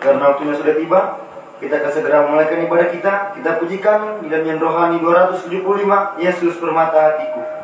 karena waktunya sudah tiba, kita akan segera memulaikan ibadah kita. Kita pujikan di dalam nyanyian rohani 275, Yesus Permata Hatiku.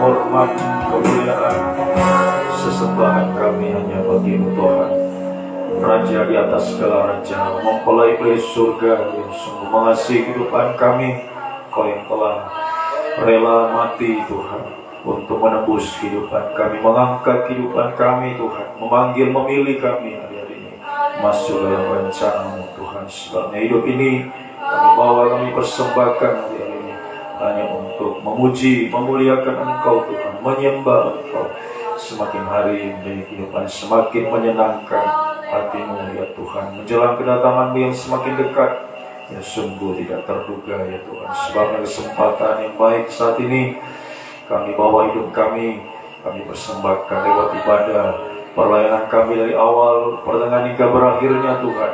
Hormat, kemuliaan, sesembahan kami hanya bagi-Mu Tuhan, Raja di atas segala raja, mempelai surga yang sungguh mengasihi kehidupan kami. Kau yang telah rela mati Tuhan untuk menebus kehidupan kami, mengangkat kehidupan kami Tuhan, memanggil, memilih kami hari-hari ini masuk dalam rencana-Mu Tuhan. Sebabnya hidup ini kami bawa, kami persembahkan hari-hari ini hanya untuk memuji, memuliakan Engkau Tuhan, menyembah Engkau. Semakin hari menjadi kehidupan semakin menyenangkan hati-Mu ya Tuhan, menjelang kedatangan-Mu yang semakin dekat, yang sungguh tidak terduga ya Tuhan. Sebabnya kesempatan yang baik saat ini kami bawa hidup kami persembahkan lewat ibadah, perlayanan kami dari awal pertengahan hingga berakhirnya Tuhan.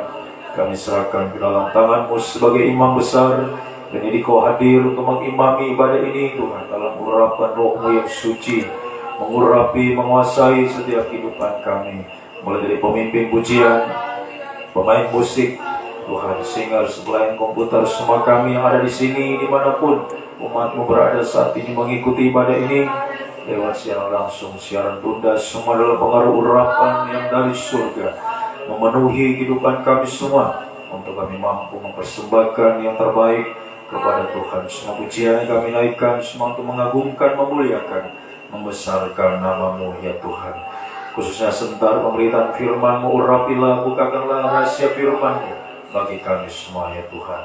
Kami serahkan ke dalam tangan-Mu sebagai imam besar. Dan ini Kau hadir untuk mengimami ibadah ini Tuhan, dalam urapan Roh-Mu yang suci, mengurapi, menguasai setiap kehidupan kami, mulai dari pemimpin pujian, pemain musik Tuhan, singer, sebelayan komputer, semua kami yang ada di sini, dimanapun umat-Mu berada saat ini mengikuti ibadah ini lewat siaran langsung, siaran tunda, semua adalah pengaruh urapan yang dari surga memenuhi kehidupan kami semua, untuk kami mampu mempersembahkan yang terbaik kepada Tuhan. Semua pujian yang kami naikkan semua untuk mengagungkan, memuliakan, membesarkan nama-Mu ya Tuhan. Khususnya sebentar pemberitaan firman-Mu, urapilah, bukakanlah rahasia firman-Mu bagi kami semua ya Tuhan.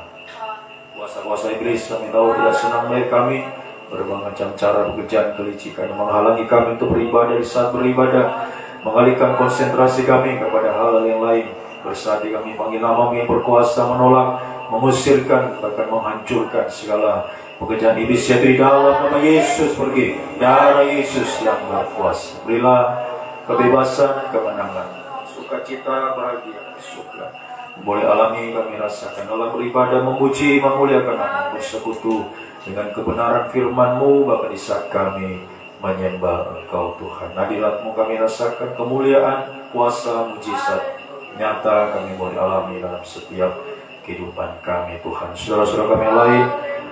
Kuasa-kuasa iblis kami tahu tidak senang melihat kami berbagai macam cara pekerjaan kelicikan yang menghalangi kami untuk beribadah di saat beribadah, mengalihkan konsentrasi kami kepada hal yang lain. Bersaat kami panggil nama-Mu yang berkuasa menolak, mengusirkan, bahkan menghancurkan segala pekerjaan iblis yaitu di dalam nama Yesus. Pergi, darah Yesus yang berkuasa. Berilah kebebasan, kemenangan, sukacita, bahagia, surga boleh alami kami rasakan dalam beribadah, memuji, memuliakan nama-Mu, bersekutu dengan kebenaran firman-Mu, bahkan di saat kami menyembah Engkau Tuhan. Hadirat-Mu kami rasakan, kemuliaan, kuasa, mujizat nyata kami boleh alami dalam setiap kehidupan kami Tuhan. Saudara-saudara kami yang lain,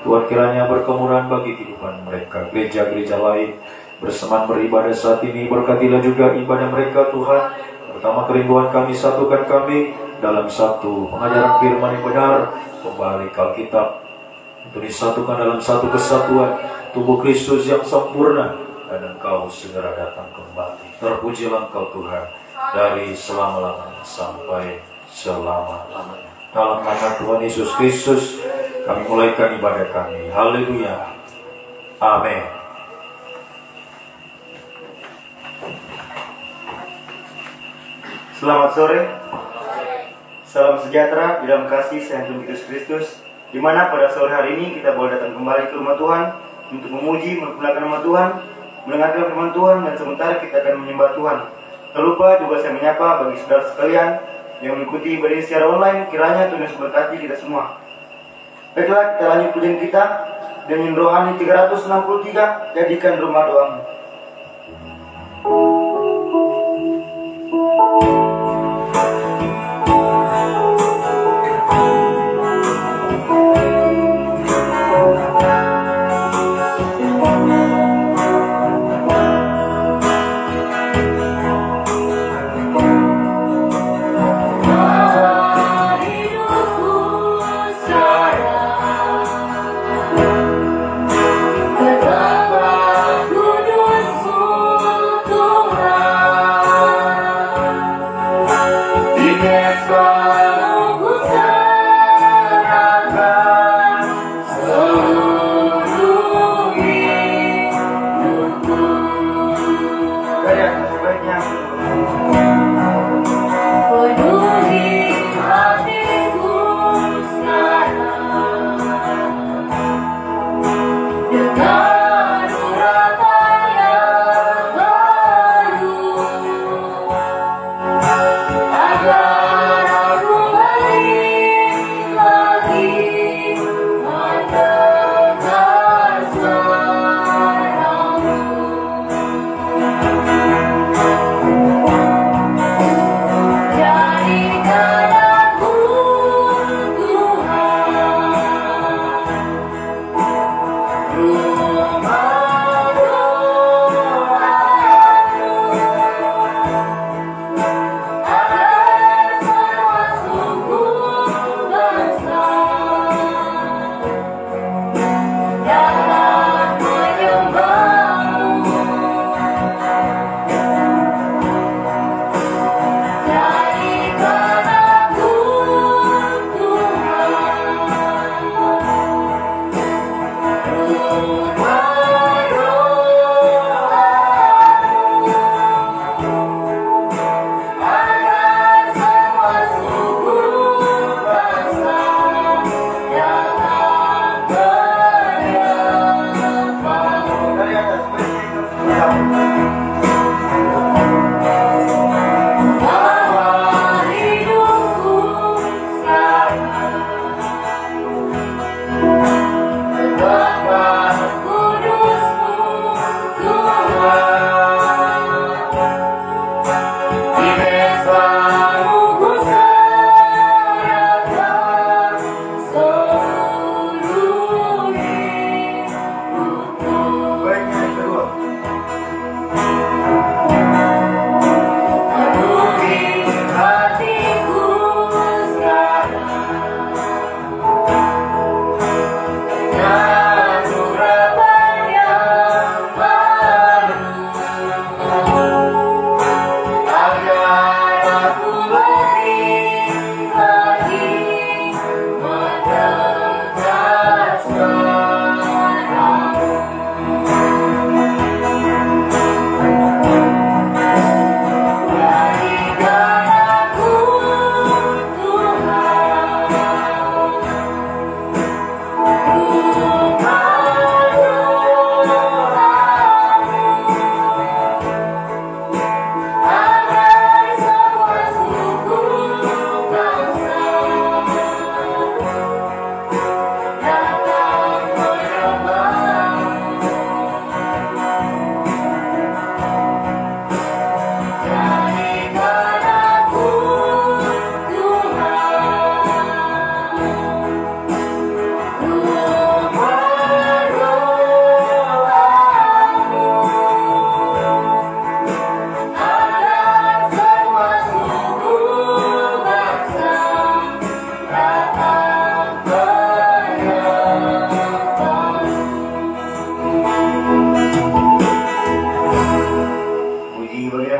Tuhan kiranya berkemudahan bagi kehidupan mereka. Gereja-gereja lain berseman beribadah saat ini, berkatilah juga ibadah mereka Tuhan. Pertama kerinduan kami, satukan kami dalam satu pengajaran firman yang benar, kembali ke Alkitab untuk disatukan dalam satu kesatuan tubuh Kristus yang sempurna, dan Engkau segera datang kembali. Terpujilah Engkau Tuhan dari selama-lamanya sampai selama-lamanya. Dalam nama Tuhan Yesus Kristus kami mulaikan ibadah kami. Haleluya. Amin. Selamat sore. Salam sejahtera di dalam kasih sayang Tuhan Yesus Kristus, di mana pada sore hari ini kita boleh datang kembali ke rumah Tuhan untuk memuji, memperkenalkan nama Tuhan, mendengarkan firman Tuhan, dan sementara kita akan menyembah Tuhan. Tak lupa juga saya menyapa bagi saudara sekalian yang mengikuti ibadah secara online, kiranya Tuhan Yesus berkati kita semua. Baiklah, kita lanjut pujian kita dengan rohani 363, jadikan rumah doamu. Betapa kudusmu Tuhan.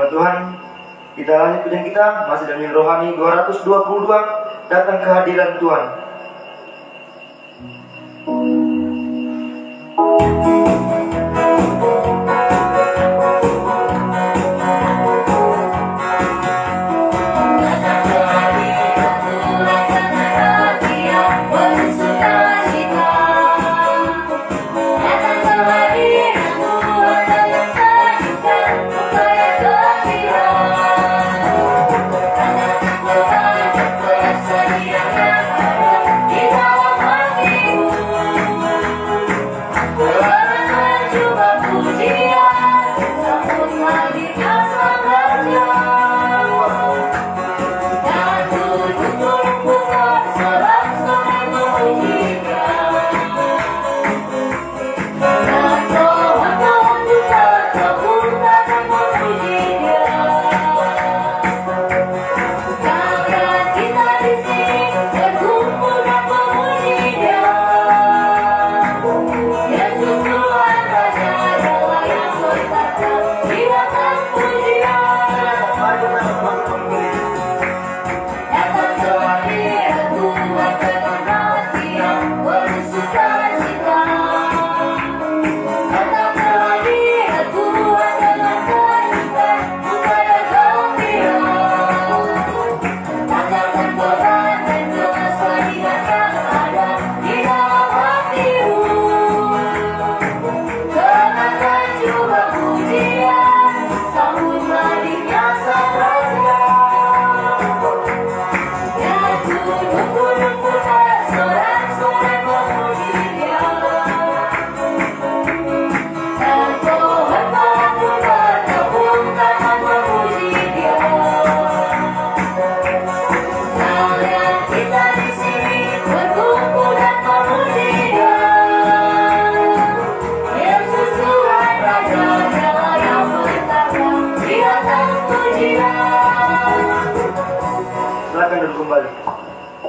nama Tuhan. Kita lanjut pujian kita masih dalam nyanyian rohani 222, datang kehadiran Tuhan.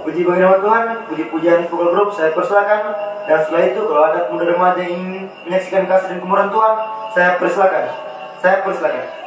Puji bagi nama Tuhan, puji-pujian vokal grup saya persilakan. Dan setelah itu kalau ada pemuda remaja yang ingin menyaksikan kasih dan kemurahan Tuhan, saya persilakan. Saya persilakan.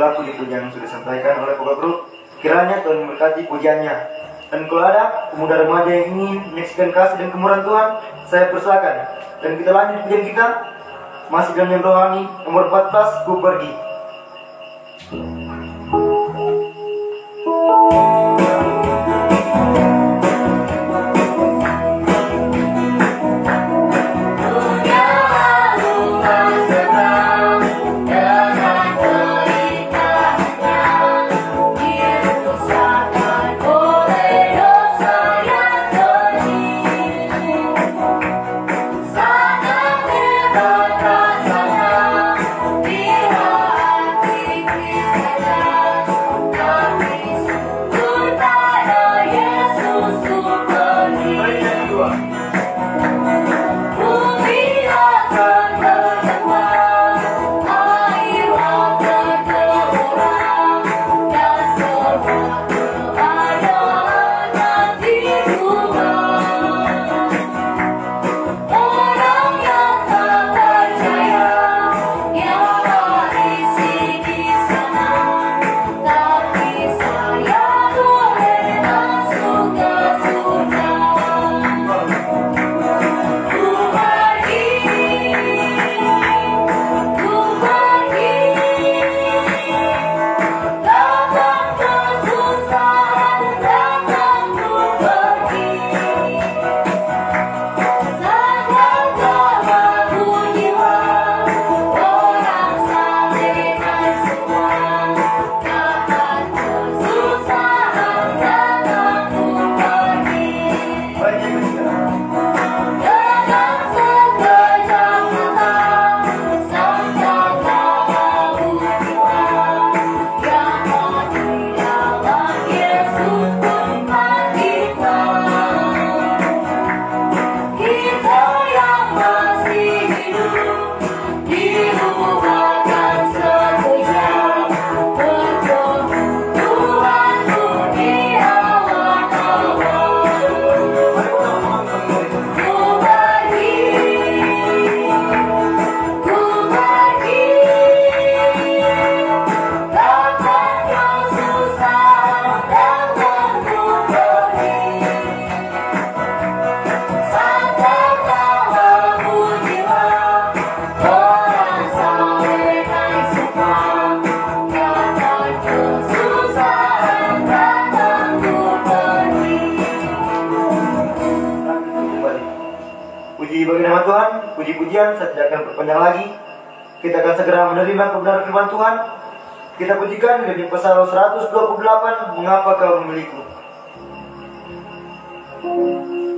itulah puji-pujian yang sudah disampaikan oleh Bapak Guru. Kiranya Tuhan memberkati pujiannya. Dan kalau ada pemuda remaja yang ingin menyaksikan kasih dan kemurahan Tuhan, saya persilakan. Dan kita lanjut pujian kita masih dalam yang rohani, nomor 14, Ku Pergi. Puji bagi nama Tuhan, puji-pujian, saya tidak akan berpanjang lagi. Kita akan segera menerima kebenaran firman Tuhan. Kita pujikan dari Psalm 128, Mengapa Kau Memilihku. Menjadi milikmu.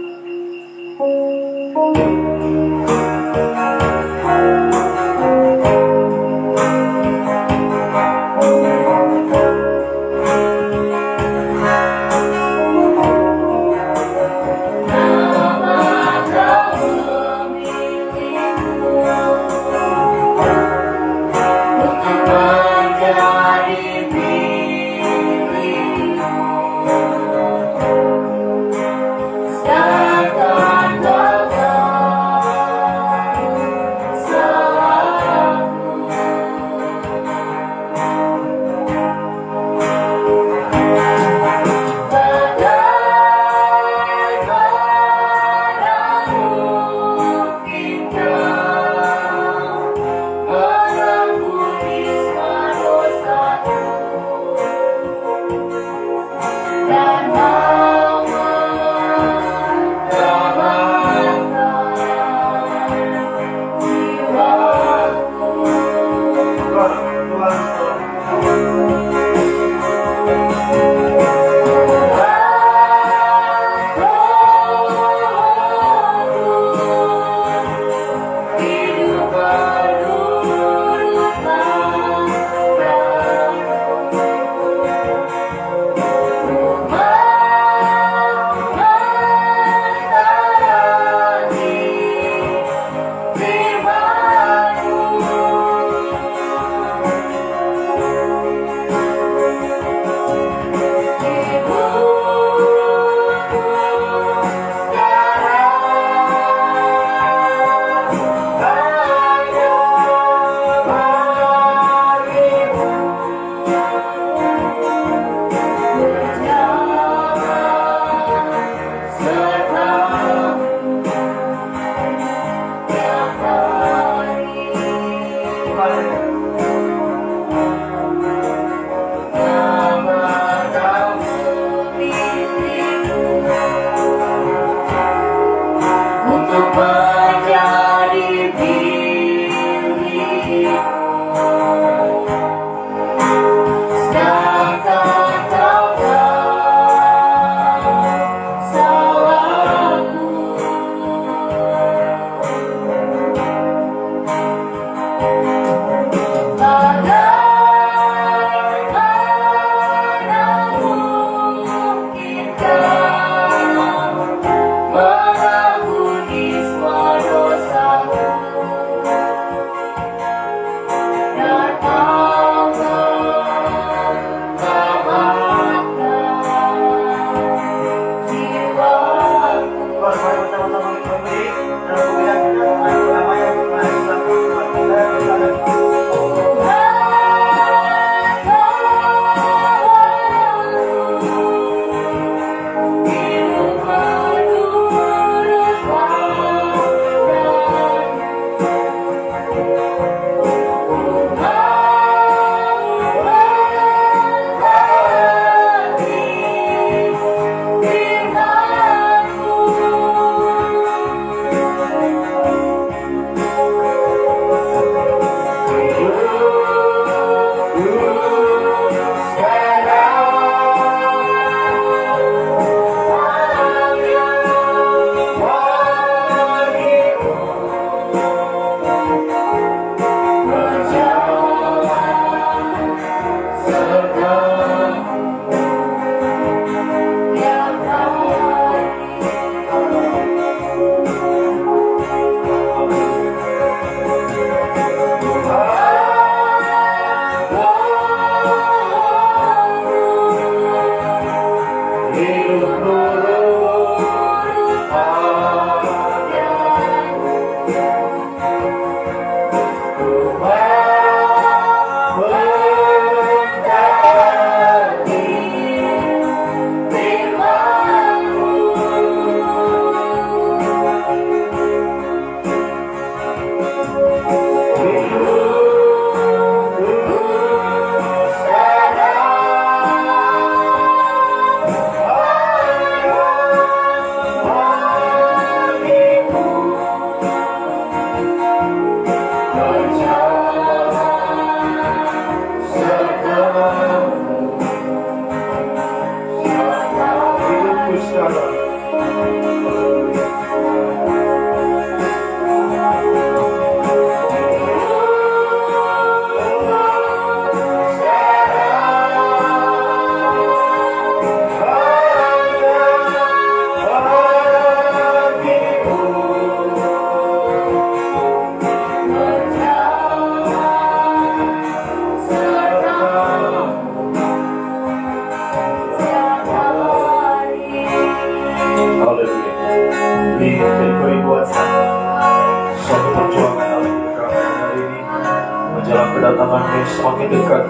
kedatanganmu semakin dekat,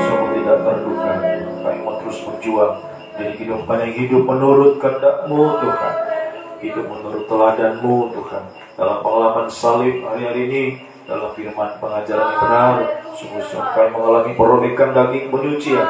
sungguh tidak terduga. Kami mau terus berjuang dari kehidupan yang hidup menurut kehendak-Mu Tuhan, hidup menurut teladan-Mu Tuhan. Dalam pengalaman salib hari-hari ini, dalam firman pengajaran yang benar, sungguh-sungguh kami mengalami perobekan daging penyucian.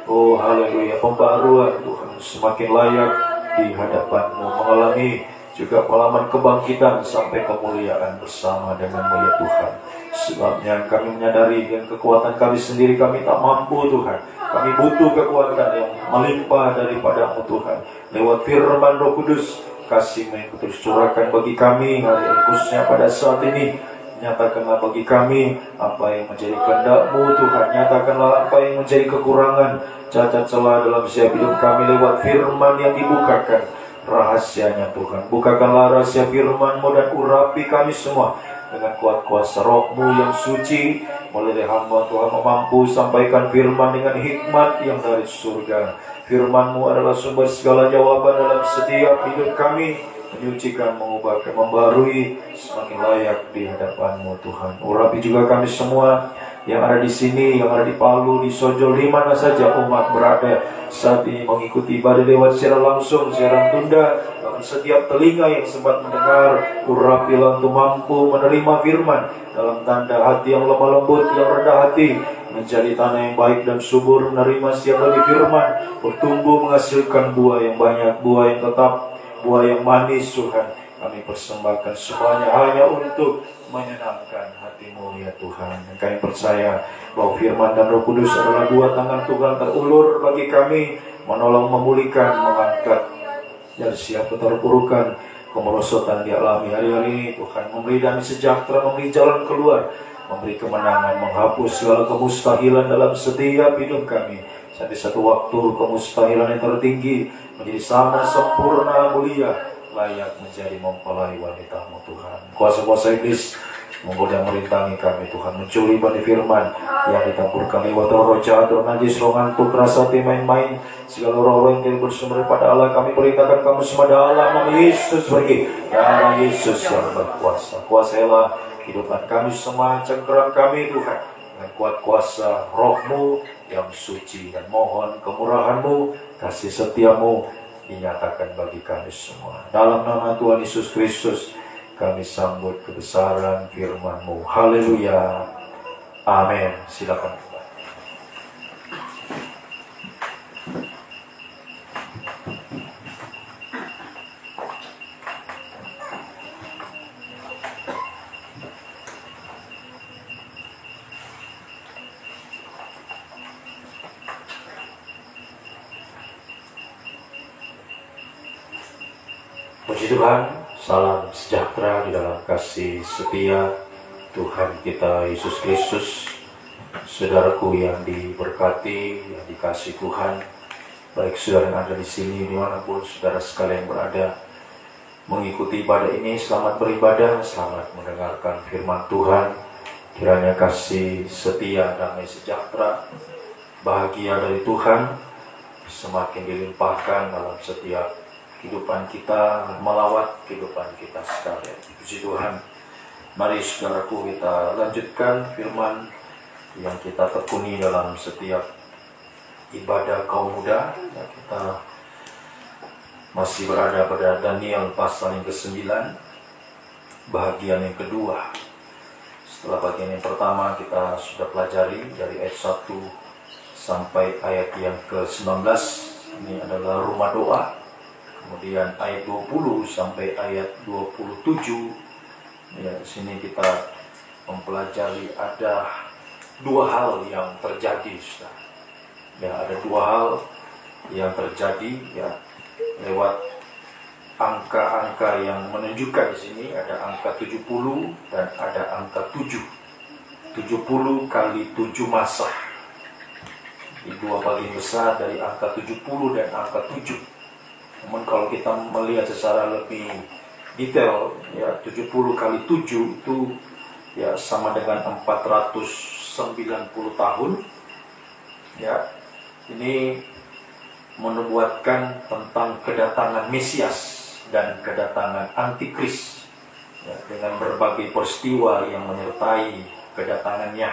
Oh haleluya, pembaruan Tuhan, semakin layak di hadapan-Mu, mengalami juga pengalaman kebangkitan sampai kemuliaan bersama dengan-Mu ya Tuhan. Sebabnya kami menyadari dengan kekuatan kami sendiri kami tak mampu Tuhan. Kami butuh kekuatan yang melimpah daripada-Mu Tuhan. Lewat firman Roh Kudus, kasih-Mu yang terus curahkan bagi kami hari ini, khususnya pada saat ini. Nyatakanlah bagi kami apa yang menjadi kehendak-Mu Tuhan. Nyatakanlah apa yang menjadi kekurangan, cacat celah dalam setiap hidup kami lewat firman yang dibukakan. Rahasianya Tuhan, bukakanlah rahasia firman-Mu dan urapi kami semua dengan kuat kuasa Roh-Mu yang suci. Melalui hamba Tuhan mampu sampaikan firman dengan hikmat yang dari surga. Firman-Mu adalah sumber segala jawaban dalam setiap hidup kami, menyucikan, mengubahkan, membarui, semakin layak di hadapan-Mu Tuhan. Urapi juga kami semua yang ada di sini, yang ada di Palu, di Sojol, di mana saja umat berada saat ini mengikuti ibadah lewat secara langsung, siaran tunda, dan setiap telinga yang sempat mendengar. Urapilah untuk mampu menerima firman dalam tanda hati yang lemah lembut, yang rendah hati, menjadi tanah yang baik dan subur, menerima siap dari firman, bertumbuh menghasilkan buah yang banyak, buah yang tetap, buah yang manis Tuhan. kami persembahkan semuanya hanya untuk menyenangkan hati-Mu ya Tuhan. Dan kami percaya bahwa firman dan Roh Kudus adalah dua tangan Tuhan terulur bagi kami, menolong, memulihkan, mengangkat dari setiap keterpurukan, kemerosotan dialami hari-hari ini. Tuhan memberi damai sejahtera, memberi jalan keluar, memberi kemenangan, menghapus segala kemustahilan dalam setiap hidup kami. Sampai satu waktu kemustahilan yang tertinggi menjadi sama sempurna, mulia, layak menjadi mempelai wanita-Mu Tuhan. Kuasa-kuasa iblis menggoda merintangi kami Tuhan, mencuri benih firman yang ditaburkan lewat roh jahat, roh najis, roh ngantuk, rasa main-main, segala roh-roh yang tidak bersumber daripada Allah. Kami perintahkan kamu semua dalam nama Yesus pergi. Darah Yesus yang berkuasa, kuasailah kehidupan kami semua, cengkeram kami Tuhan dengan kuat kuasa Roh-Mu yang suci, dan mohon kemurahan-Mu, kasih setia-Mu dinyatakan bagi kami semua. Dalam nama Tuhan Yesus Kristus kami sambut kebesaran firman-Mu. Haleluya. Amin. Silakan. Puji Tuhan, salam sejahtera di dalam kasih setia Tuhan kita Yesus Kristus. Saudaraku yang diberkati, yang dikasih Tuhan, baik saudara yang ada di sini, dimanapun saudara sekalian berada, mengikuti ibadah ini, selamat beribadah, selamat mendengarkan firman Tuhan. Kiranya kasih setia, damai sejahtera, bahagia dari Tuhan semakin dilimpahkan dalam setiap kehidupan kita, melawat kehidupan kita sekalian. Puji Tuhan. Mari saudaraku kita lanjutkan firman yang kita tekuni dalam setiap ibadah kaum muda. Ya, kita masih berada pada Daniel pasal yang ke-9, bagian yang kedua. Setelah bagian yang pertama kita sudah pelajari dari ayat 1 sampai ayat yang ke-19. Ini adalah rumah doa. Kemudian ayat 20 sampai ayat 27. Ya, di sini kita mempelajari ada dua hal yang terjadi, saudara. Ya, ada dua hal yang terjadi ya lewat angka-angka yang menunjukkan di sini. Ada angka 70 dan ada angka 7. 70 kali 7 masa. Di dua bagian besar dari angka 70 dan angka 7. Namun kalau kita melihat secara lebih detail, ya 70 kali 7 itu ya sama dengan 490 tahun. Ya, ini menubuatkan tentang kedatangan Mesias dan kedatangan Antikris, ya, dengan berbagai peristiwa yang menyertai kedatangannya.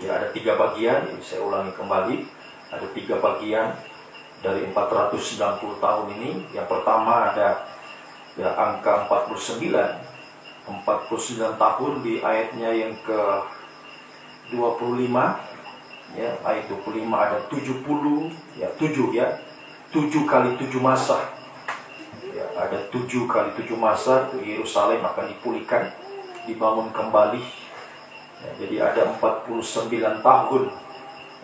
Ya, ada 3 bagian, ini saya ulangi kembali, ada 3 bagian dari 490 tahun ini. Yang pertama ada ya angka 49 tahun di ayatnya yang ke 25. Ya, ayat 25 ada 70 ya 7 ya 7 kali 7 masa. Ya, ada 7 kali 7 masa itu Yerusalem akan dipulihkan, dibangun kembali. Ya, jadi ada 49 tahun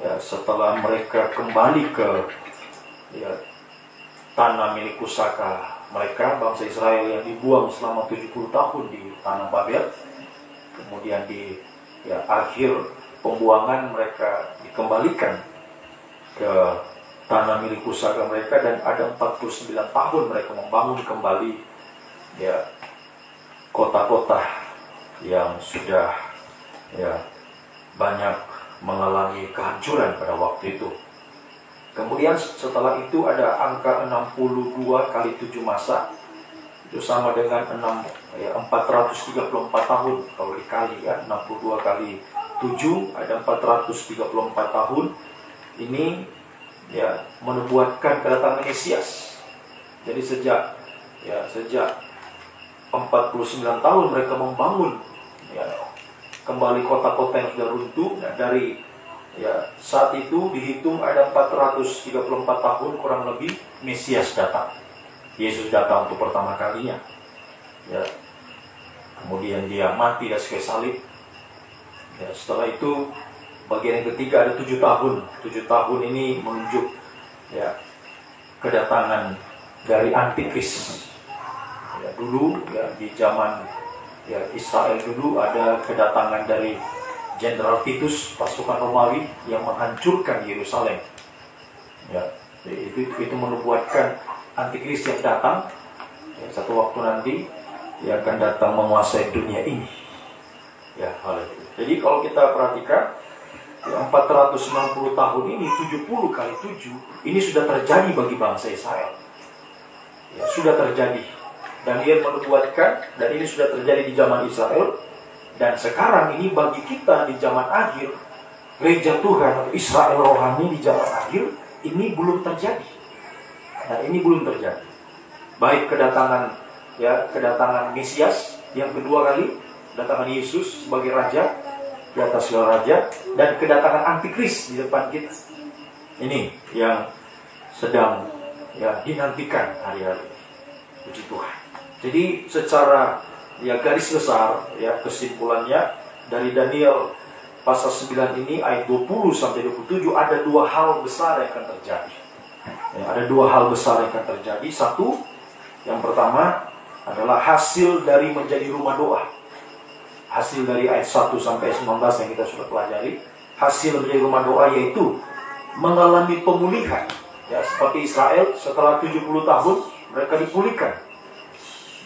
ya setelah mereka kembali ke ya, tanah milik pusaka mereka, bangsa Israel yang dibuang selama 70 tahun di tanah Babel. Kemudian di ya, akhir pembuangan mereka dikembalikan ke tanah milik pusaka mereka, dan ada 49 tahun mereka membangun kembali ya kota-kota yang sudah ya banyak mengalami kehancuran pada waktu itu. Kemudian setelah itu ada angka 62 kali 7 masa. Itu sama dengan 434 tahun kalau dikali ya. 62 kali 7 ada 434 tahun. Ini ya menubuatkan kedatangan Mesias. Jadi sejak 49 tahun mereka membangun ya kembali kota-kota yang sudah runtuh. Nah, dari ya saat itu dihitung ada 434 tahun kurang lebih Mesias datang. Yesus datang untuk pertama kalinya. Ya, kemudian dia mati dan kayu salib. Ya, setelah itu bagian yang ketiga ada 7 tahun. 7 tahun ini menunjuk ya kedatangan dari antikris. Ya, dulu ya di zaman ya Israel dulu ada kedatangan dari Jenderal Titus, pasukan Romawi yang menghancurkan Yerusalem. Ya, itu menubuatkan antikris yang datang. Ya, satu waktu nanti dia akan datang menguasai dunia ini. Ya, haleluya. Jadi kalau kita perhatikan ya, 460 tahun ini 70 kali 7 ini sudah terjadi bagi bangsa Israel. Ya, sudah terjadi. Daniel menubuatkan dan ini sudah terjadi di zaman Israel. Dan sekarang ini bagi kita di zaman akhir, gereja Tuhan atau Israel rohani di zaman akhir ini belum terjadi. Nah, ini belum terjadi. Baik kedatangan Mesias yang kedua kali, kedatangan Yesus sebagai raja di atas segala raja, dan kedatangan antikris di depan kita. Ini yang sedang ya dinantikan hari-hari. Puji Tuhan. Jadi secara ya garis besar ya kesimpulannya dari Daniel pasal 9 ini ayat 20 sampai 27 ada 2 hal besar yang akan terjadi. Ya, ada 2 hal besar yang akan terjadi. Satu, yang pertama adalah hasil dari menjadi rumah doa. Hasil dari ayat 1 sampai 19 yang kita sudah pelajari. Hasil menjadi rumah doa yaitu mengalami pemulihan. Ya, seperti Israel setelah 70 tahun mereka dipulihkan.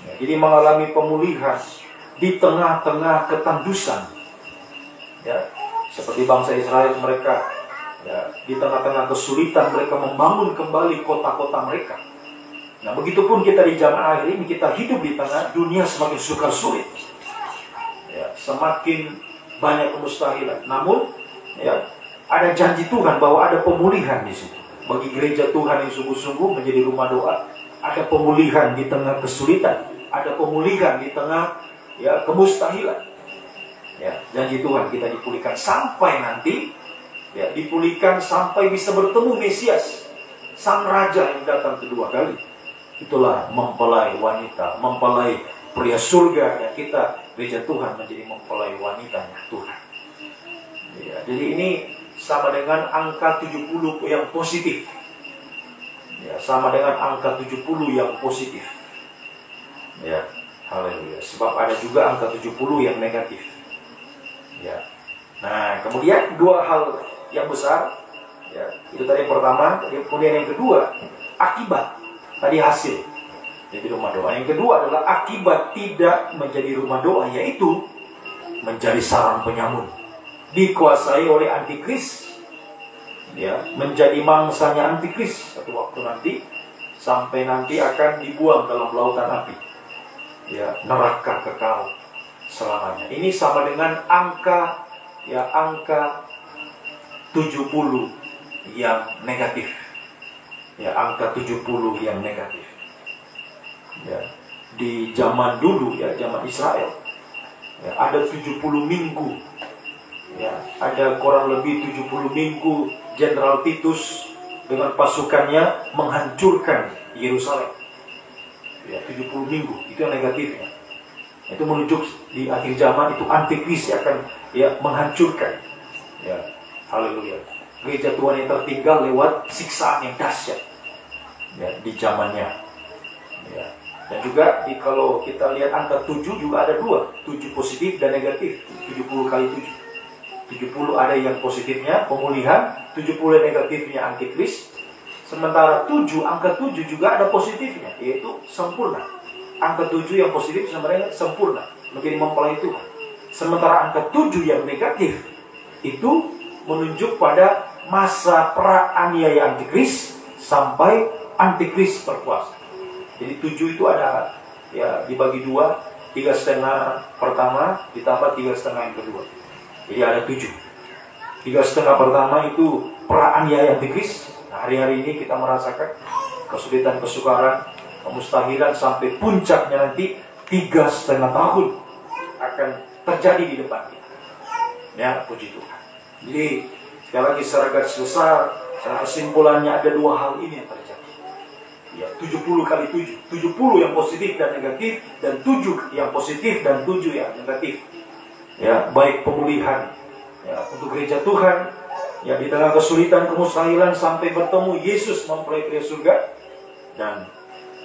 Ya, jadi mengalami pemulihan di tengah-tengah ketandusan. Ya, seperti bangsa Israel mereka ya, di tengah-tengah kesulitan mereka membangun kembali kota-kota mereka. Nah, begitupun kita di zaman akhir ini kita hidup di tengah dunia semakin sukar sulit. Ya, semakin banyak kemustahilan. Namun ya, ada janji Tuhan bahwa ada pemulihan di situ. Bagi gereja Tuhan yang sungguh-sungguh menjadi rumah doa, ada pemulihan di tengah kesulitan, ada pemulihan di tengah ya kemustahilan. Ya, janji Tuhan kita dipulihkan sampai nanti ya dipulihkan sampai bisa bertemu Mesias, sang raja yang datang kedua kali. Itulah mempelai wanita, mempelai pria surga, ya kita gereja Tuhan menjadi mempelai wanitanya Tuhan. Ya, jadi ini sama dengan angka 70 yang positif. Ya, sama dengan angka 70 yang positif. Ya, haleluya. Sebab ada juga angka 70 yang negatif. Ya. Nah, kemudian 2 hal yang besar. Ya, itu tadi yang pertama. Kemudian yang kedua, akibat. Tadi hasil. Jadi rumah doa. Yang kedua adalah akibat tidak menjadi rumah doa, yaitu menjadi sarang penyamun. Dikuasai oleh antikris. Ya, menjadi mangsanya antikris satu waktu nanti, sampai nanti akan dibuang dalam lautan api. Ya, neraka kekal selamanya. Ini sama dengan angka 70 yang negatif. Ya, angka 70 yang negatif. Ya, di zaman dulu ya, zaman Israel. Ya, ada 70 minggu. Ya, ada kurang lebih 70 minggu Jenderal Titus dengan pasukannya menghancurkan Yerusalem. Ya, 70 minggu, itu yang negatifnya. Itu menunjuk di akhir zaman itu antikris akan ya menghancurkan. Ya, haleluya. Gereja Tuhan yang tertinggal lewat siksaan yang dahsyat. Ya, di zamannya. Ya. Dan juga kalau kita lihat angka 7 juga ada 2, 7 positif dan negatif. 70 kali 7. 70 ada yang positifnya pemulihan, 70 yang negatifnya antikris. Sementara 7, angka 7 juga ada positifnya, yaitu sempurna. Angka 7 yang positif sebenarnya sempurna, menjadi mempelai Tuhan. Sementara angka 7 yang negatif itu menunjuk pada masa pra-aniaya antikris sampai antikris berkuasa. Jadi 7 itu ada ya dibagi 2, 3,5 pertama ditambah 3,5 yang kedua. Jadi ada 7. 3,5 pertama itu pra-aniaya antikris. Nah, hari-hari ini kita merasakan kesulitan, kesukaran, kemustahilan sampai puncaknya nanti 3,5 tahun akan terjadi di depan kita. Ya, puji Tuhan. Jadi sekali lagi secara garis besar, secara kesimpulannya ada 2 hal ini yang terjadi. Ya, 70 kali 7. 70 yang positif dan negatif, dan 7 yang positif dan 7 yang negatif. Ya, baik pemulihan ya, untuk gereja Tuhan, ya di tengah kesulitan, kemustahilan sampai bertemu Yesus mempelai pria surga. Dan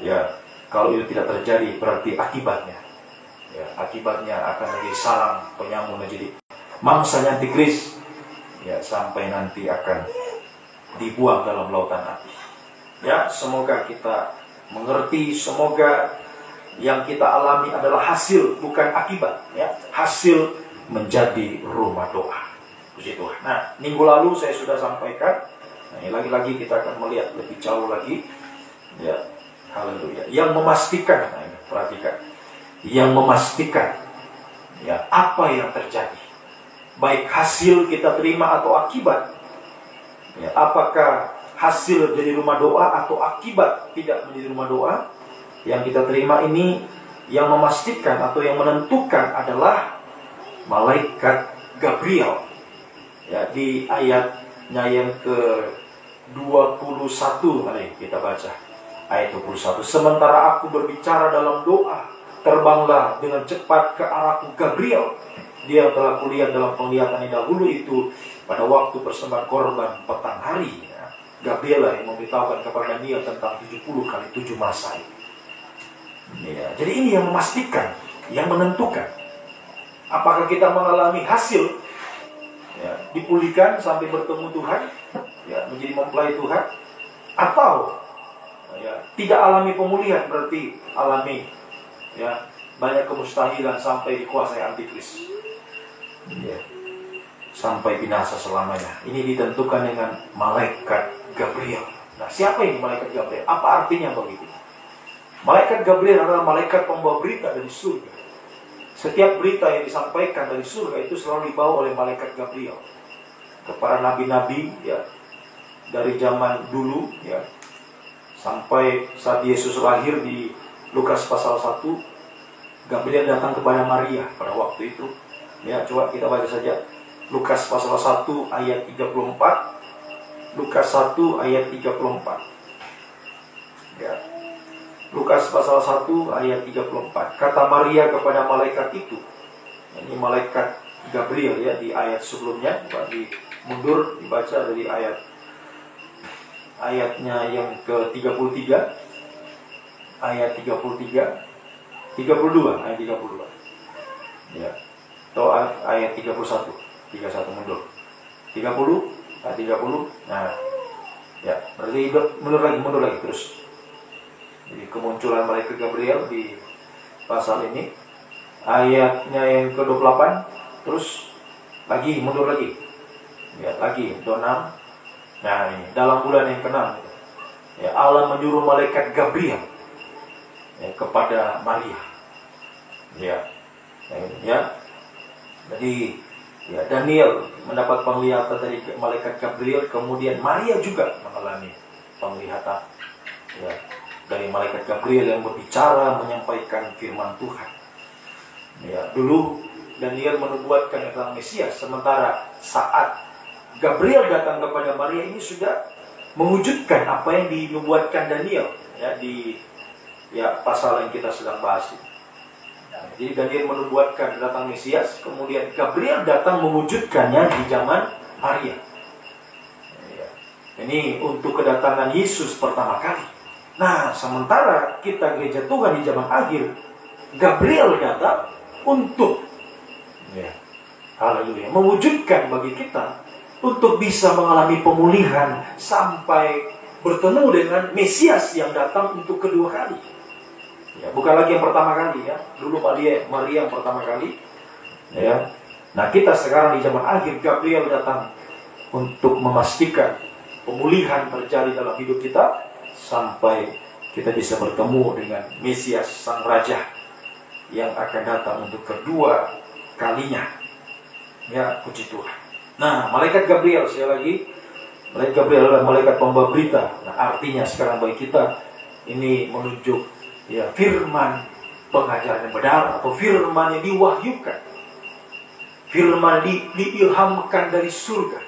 ya, kalau itu tidak terjadi berarti akibatnya, ya, akibatnya akan menjadi sarang penyamun, menjadi mangsanya antikris, ya, sampai nanti akan dibuang dalam lautan api. Ya, semoga kita mengerti, semoga yang kita alami adalah hasil, bukan akibat. Ya, hasil menjadi rumah doa. Puji Tuhan. Nah, minggu lalu saya sudah sampaikan. Nah, ini lagi-lagi kita akan melihat lebih jauh lagi. Ya, haleluya. Yang memastikan, nah ini perhatikan, yang memastikan ya apa yang terjadi, baik hasil kita terima atau akibat. Ya, apakah hasil jadi rumah doa atau akibat tidak menjadi rumah doa, yang kita terima ini yang memastikan atau yang menentukan adalah malaikat Gabriel. Ya, di ayatnya yang ke-21, mari kita baca ayat 21. Sementara aku berbicara dalam doa, terbanglah dengan cepat ke arahku Gabriel. Dia telah kulihat dalam penglihatan yang dahulu itu pada waktu persembahan korban petang hari. Gabriel yang memberitahukan kepada Daniel tentang 70 kali 7 masa. Ya, jadi ini yang memastikan, yang menentukan apakah kita mengalami hasil, ya, dipulihkan sampai bertemu Tuhan, ya, menjadi mempelai Tuhan, atau ya, tidak alami pemulihan, berarti alami ya, banyak kemustahilan sampai dikuasai antikris, ya, sampai binasa selamanya. Ini ditentukan dengan malaikat Gabriel. Nah, siapa ini malaikat Gabriel? Apa artinya begitu? Malaikat Gabriel adalah malaikat pembawa berita dari surga. Setiap berita yang disampaikan dari surga itu selalu dibawa oleh malaikat Gabriel kepada nabi-nabi, ya, dari zaman dulu, ya, sampai saat Yesus lahir di Lukas pasal 1. Gabriel datang kepada Maria pada waktu itu. Ya, coba kita baca saja Lukas pasal 1 ayat 34. Lukas 1 ayat 34. Ya. Lukas pasal 1 ayat 34. Kata Maria kepada malaikat itu. Ini malaikat Gabriel, ya, di ayat sebelumnya. Mundur dibaca dari ayatnya yang ke-33. Ayat 33. 32, ayat 32. Ya. Atau ayat 31. 31 mundur. 30, ayat 30. Nah, ya, berarti mundur lagi terus. Jadi kemunculan malaikat Gabriel di pasal ini, ayatnya yang ke-28, terus lagi mundur lagi. Ya, lagi 26. Nah, ini dalam bulan yang ke-6, ya, Allah menyuruh malaikat Gabriel, ya, kepada Maria. Ya. Ya. Jadi, ya, Daniel mendapat penglihatan dari malaikat Gabriel, kemudian Maria juga mengalami penglihatan, ya, dari malaikat Gabriel yang berbicara, menyampaikan firman Tuhan. Ya, dulu Daniel menubuatkan tentang Mesias, sementara saat Gabriel datang kepada Maria ini sudah mewujudkan apa yang dinubuatkan Daniel, ya, di pasal yang kita sedang bahas ini. Jadi Daniel menubuatkan datang Mesias, kemudian Gabriel datang mewujudkannya di zaman Maria. Ya. Ini untuk kedatangan Yesus pertama kali. Nah, sementara kita gereja Tuhan di zaman akhir, Gabriel datang untuk, ya, haleluya, mewujudkan bagi kita untuk bisa mengalami pemulihan sampai bertemu dengan Mesias yang datang untuk kedua kali. Ya, bukan lagi yang pertama kali, ya. Dulu Maria yang pertama kali, ya. Nah, kita sekarang di zaman akhir, Gabriel datang untuk memastikan pemulihan terjadi dalam hidup kita sampai kita bisa bertemu dengan Mesias Sang Raja yang akan datang untuk kedua kalinya. Ya, puji Tuhan. Nah, malaikat Gabriel, sekali lagi, malaikat Gabriel adalah malaikat pembawa berita. Nah, artinya sekarang bagi kita ini menunjuk, ya, firman pengajaran yang benar atau firman yang diwahyukan, firman diilhamkan dari surga.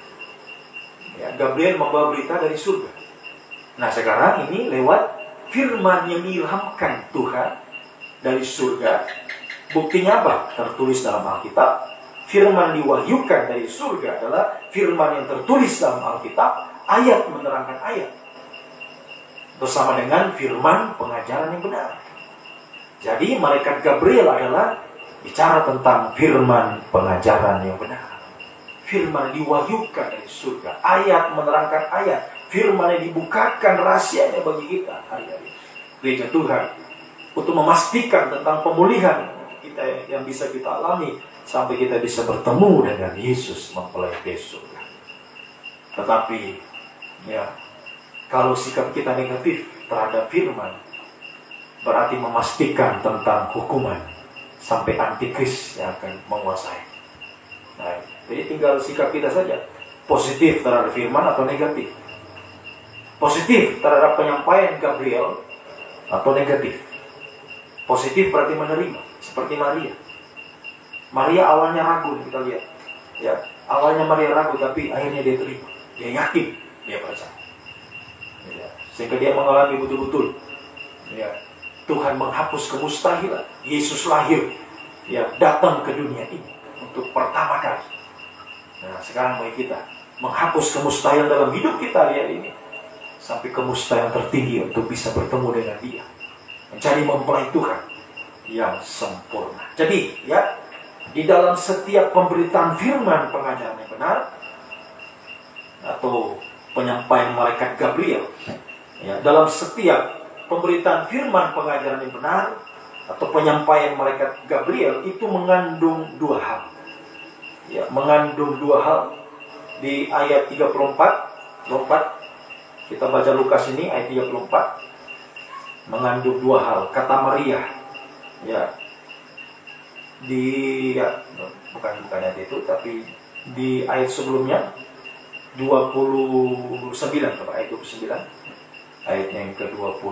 Ya, Gabriel membawa berita dari surga. Nah, sekarang ini lewat firman yang diilhamkan Tuhan dari surga. Buktinya apa? Tertulis dalam Alkitab. Firman diwahyukan dari surga adalah firman yang tertulis dalam Alkitab. Ayat menerangkan ayat. Bersama dengan firman pengajaran yang benar. Jadi malaikat Gabriel adalah bicara tentang firman pengajaran yang benar. Firman diwahyukan dari surga. Ayat menerangkan ayat. Firman yang dibukakan rahasianya bagi kita hari-hari. Gereja Tuhan. Untuk memastikan tentang pemulihan kita yang bisa kita alami. Sampai kita bisa bertemu dengan Yesus mempelai surga. Tetapi ya, kalau sikap kita negatif terhadap firman, berarti memastikan tentang hukuman sampai antikris yang akan menguasai. Nah, jadi tinggal sikap kita saja. Positif terhadap firman atau negatif. Positif terhadap penyampaian Gabriel atau negatif. Positif berarti menerima, seperti Maria. Maria awalnya ragu, kita lihat. Ya, awalnya Maria ragu, tapi akhirnya dia terima. Dia yakin, dia percaya. Ya, sehingga dia mengalami betul-betul. Ya, Tuhan menghapus kemustahilan. Yesus lahir, ya, datang ke dunia ini untuk pertama kali. Nah, sekarang bagi kita menghapus kemustahilan dalam hidup kita hari ini, sampai kemustahilan tertinggi untuk bisa bertemu dengan Dia, mencari mempelai Tuhan yang sempurna. Jadi, ya, di dalam setiap pemberitaan firman pengajaran yang benar atau penyampaian malaikat Gabriel, ya, dalam setiap pemberitaan firman pengajaran yang benar atau penyampaian malaikat Gabriel itu mengandung dua hal. Ya, mengandung dua hal. Di ayat 34, kita baca Lukas ini ayat 34, mengandung dua hal. Kata Maria, ya, bukan ayat itu, tapi di ayat sebelumnya 29, ayat 29, ayatnya yang ke-28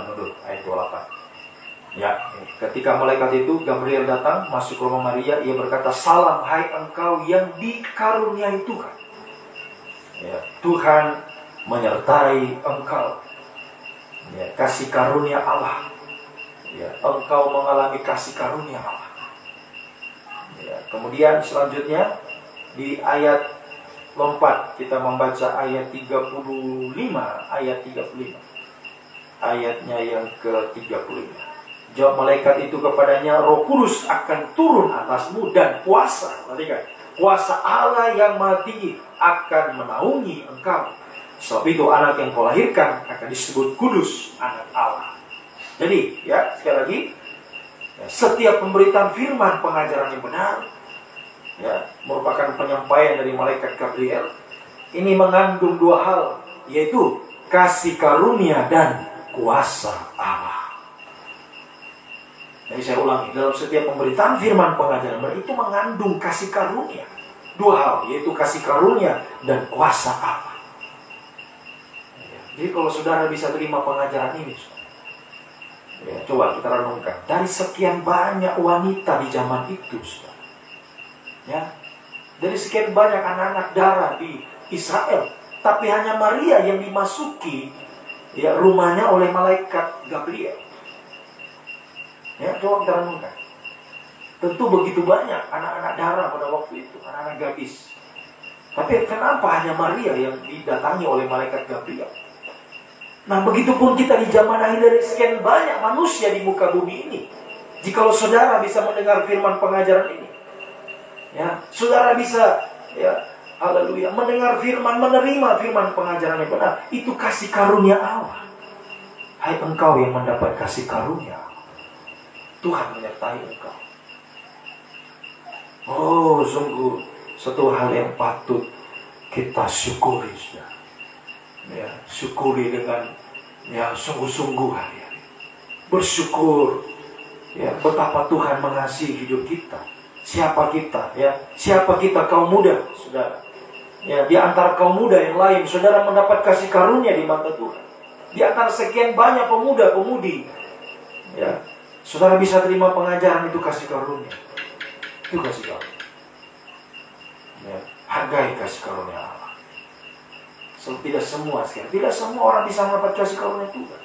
mundur, ayat 28. Ya, ketika malaikat itu Gabriel datang masuk ke rumah Maria, ia berkata, "Salam hai engkau yang dikaruniai Tuhan." Ya, Tuhan menyertai engkau. Ya, kasih karunia Allah. Ya, engkau mengalami kasih karunia Allah. Ya, kemudian selanjutnya di ayat lompat kita membaca ayat 35, ayatnya yang ke-35. Jawab malaikat itu kepadanya, "Roh Kudus akan turun atasmu dan kuasa," perhatikan, kuasa Allah yang Maha Tinggi akan menaungi engkau. Sebab itu anak yang kau lahirkan akan disebut kudus, anak Allah. Jadi, ya, sekali lagi, ya, setiap pemberitaan firman pengajaran yang benar, ya, merupakan penyampaian dari malaikat Gabriel. Ini mengandung dua hal, yaitu kasih karunia dan kuasa Allah. Jadi saya ulangi, dalam setiap pemberitaan firman pengajaran benar itu mengandung kasih karunia. Dua hal, yaitu kasih karunia dan kuasa Allah. Jadi kalau saudara bisa terima pengajaran ini, ya, coba kita renungkan. Dari sekian banyak wanita di zaman itu, saudara, ya, dari sekian banyak anak-anak darah di Israel, tapi hanya Maria yang dimasuki, ya, rumahnya oleh malaikat Gabriel. Ya, coba kita renungkan. Tentu begitu banyak anak-anak darah pada waktu itu, anak-anak gadis. Tapi kenapa hanya Maria yang didatangi oleh malaikat Gabriel? Nah, begitupun kita di zaman akhir, dari sekian banyak manusia di muka bumi ini. Jikalau saudara bisa mendengar firman pengajaran ini, ya, saudara bisa, ya, haleluya, mendengar firman, menerima firman pengajaran yang benar, itu kasih karunia Allah. Hai engkau yang mendapat kasih karunia, Tuhan menyertai engkau. Oh, sungguh satu hal yang patut kita syukuri, saudara. Ya, syukuri dengan, ya, sungguh-sungguh hari-hari. Bersyukur, ya, betapa Tuhan mengasihi hidup kita. Siapa kita, ya? Siapa kita, kaum muda, saudara? Ya, di antara kaum muda yang lain, saudara mendapat kasih karunia di mata Tuhan. Di antara sekian banyak pemuda-pemudi, ya, saudara bisa terima pengajaran, itu kasih karunia. Itu kasih karunia. Ya, hargai kasih karunia Allah. Tidak semua sekali. Tidak semua orang bisa mendapat kasih karunia Tuhan.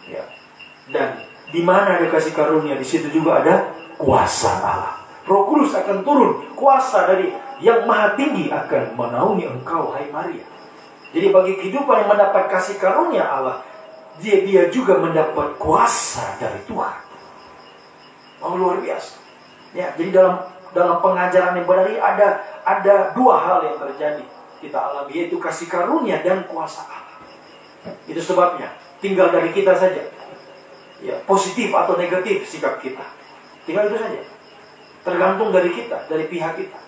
Ya. Dan di mana ada kasih karunia, di situ juga ada kuasa Allah. Roh Kudus akan turun, kuasa dari yang maha tinggi akan menaungi engkau, hai Maria. Jadi bagi kehidupan yang mendapat kasih karunia Allah, dia juga mendapat kuasa dari Tuhan. Oh, luar biasa. Ya, jadi dalam pengajaran yang benar ini ada dua hal yang terjadi kita alami, yaitu kasih karunia dan kuasa Allah. Itu sebabnya tinggal dari kita saja. Ya, positif atau negatif sikap kita. Tinggal itu saja. Tergantung dari kita, dari pihak kita.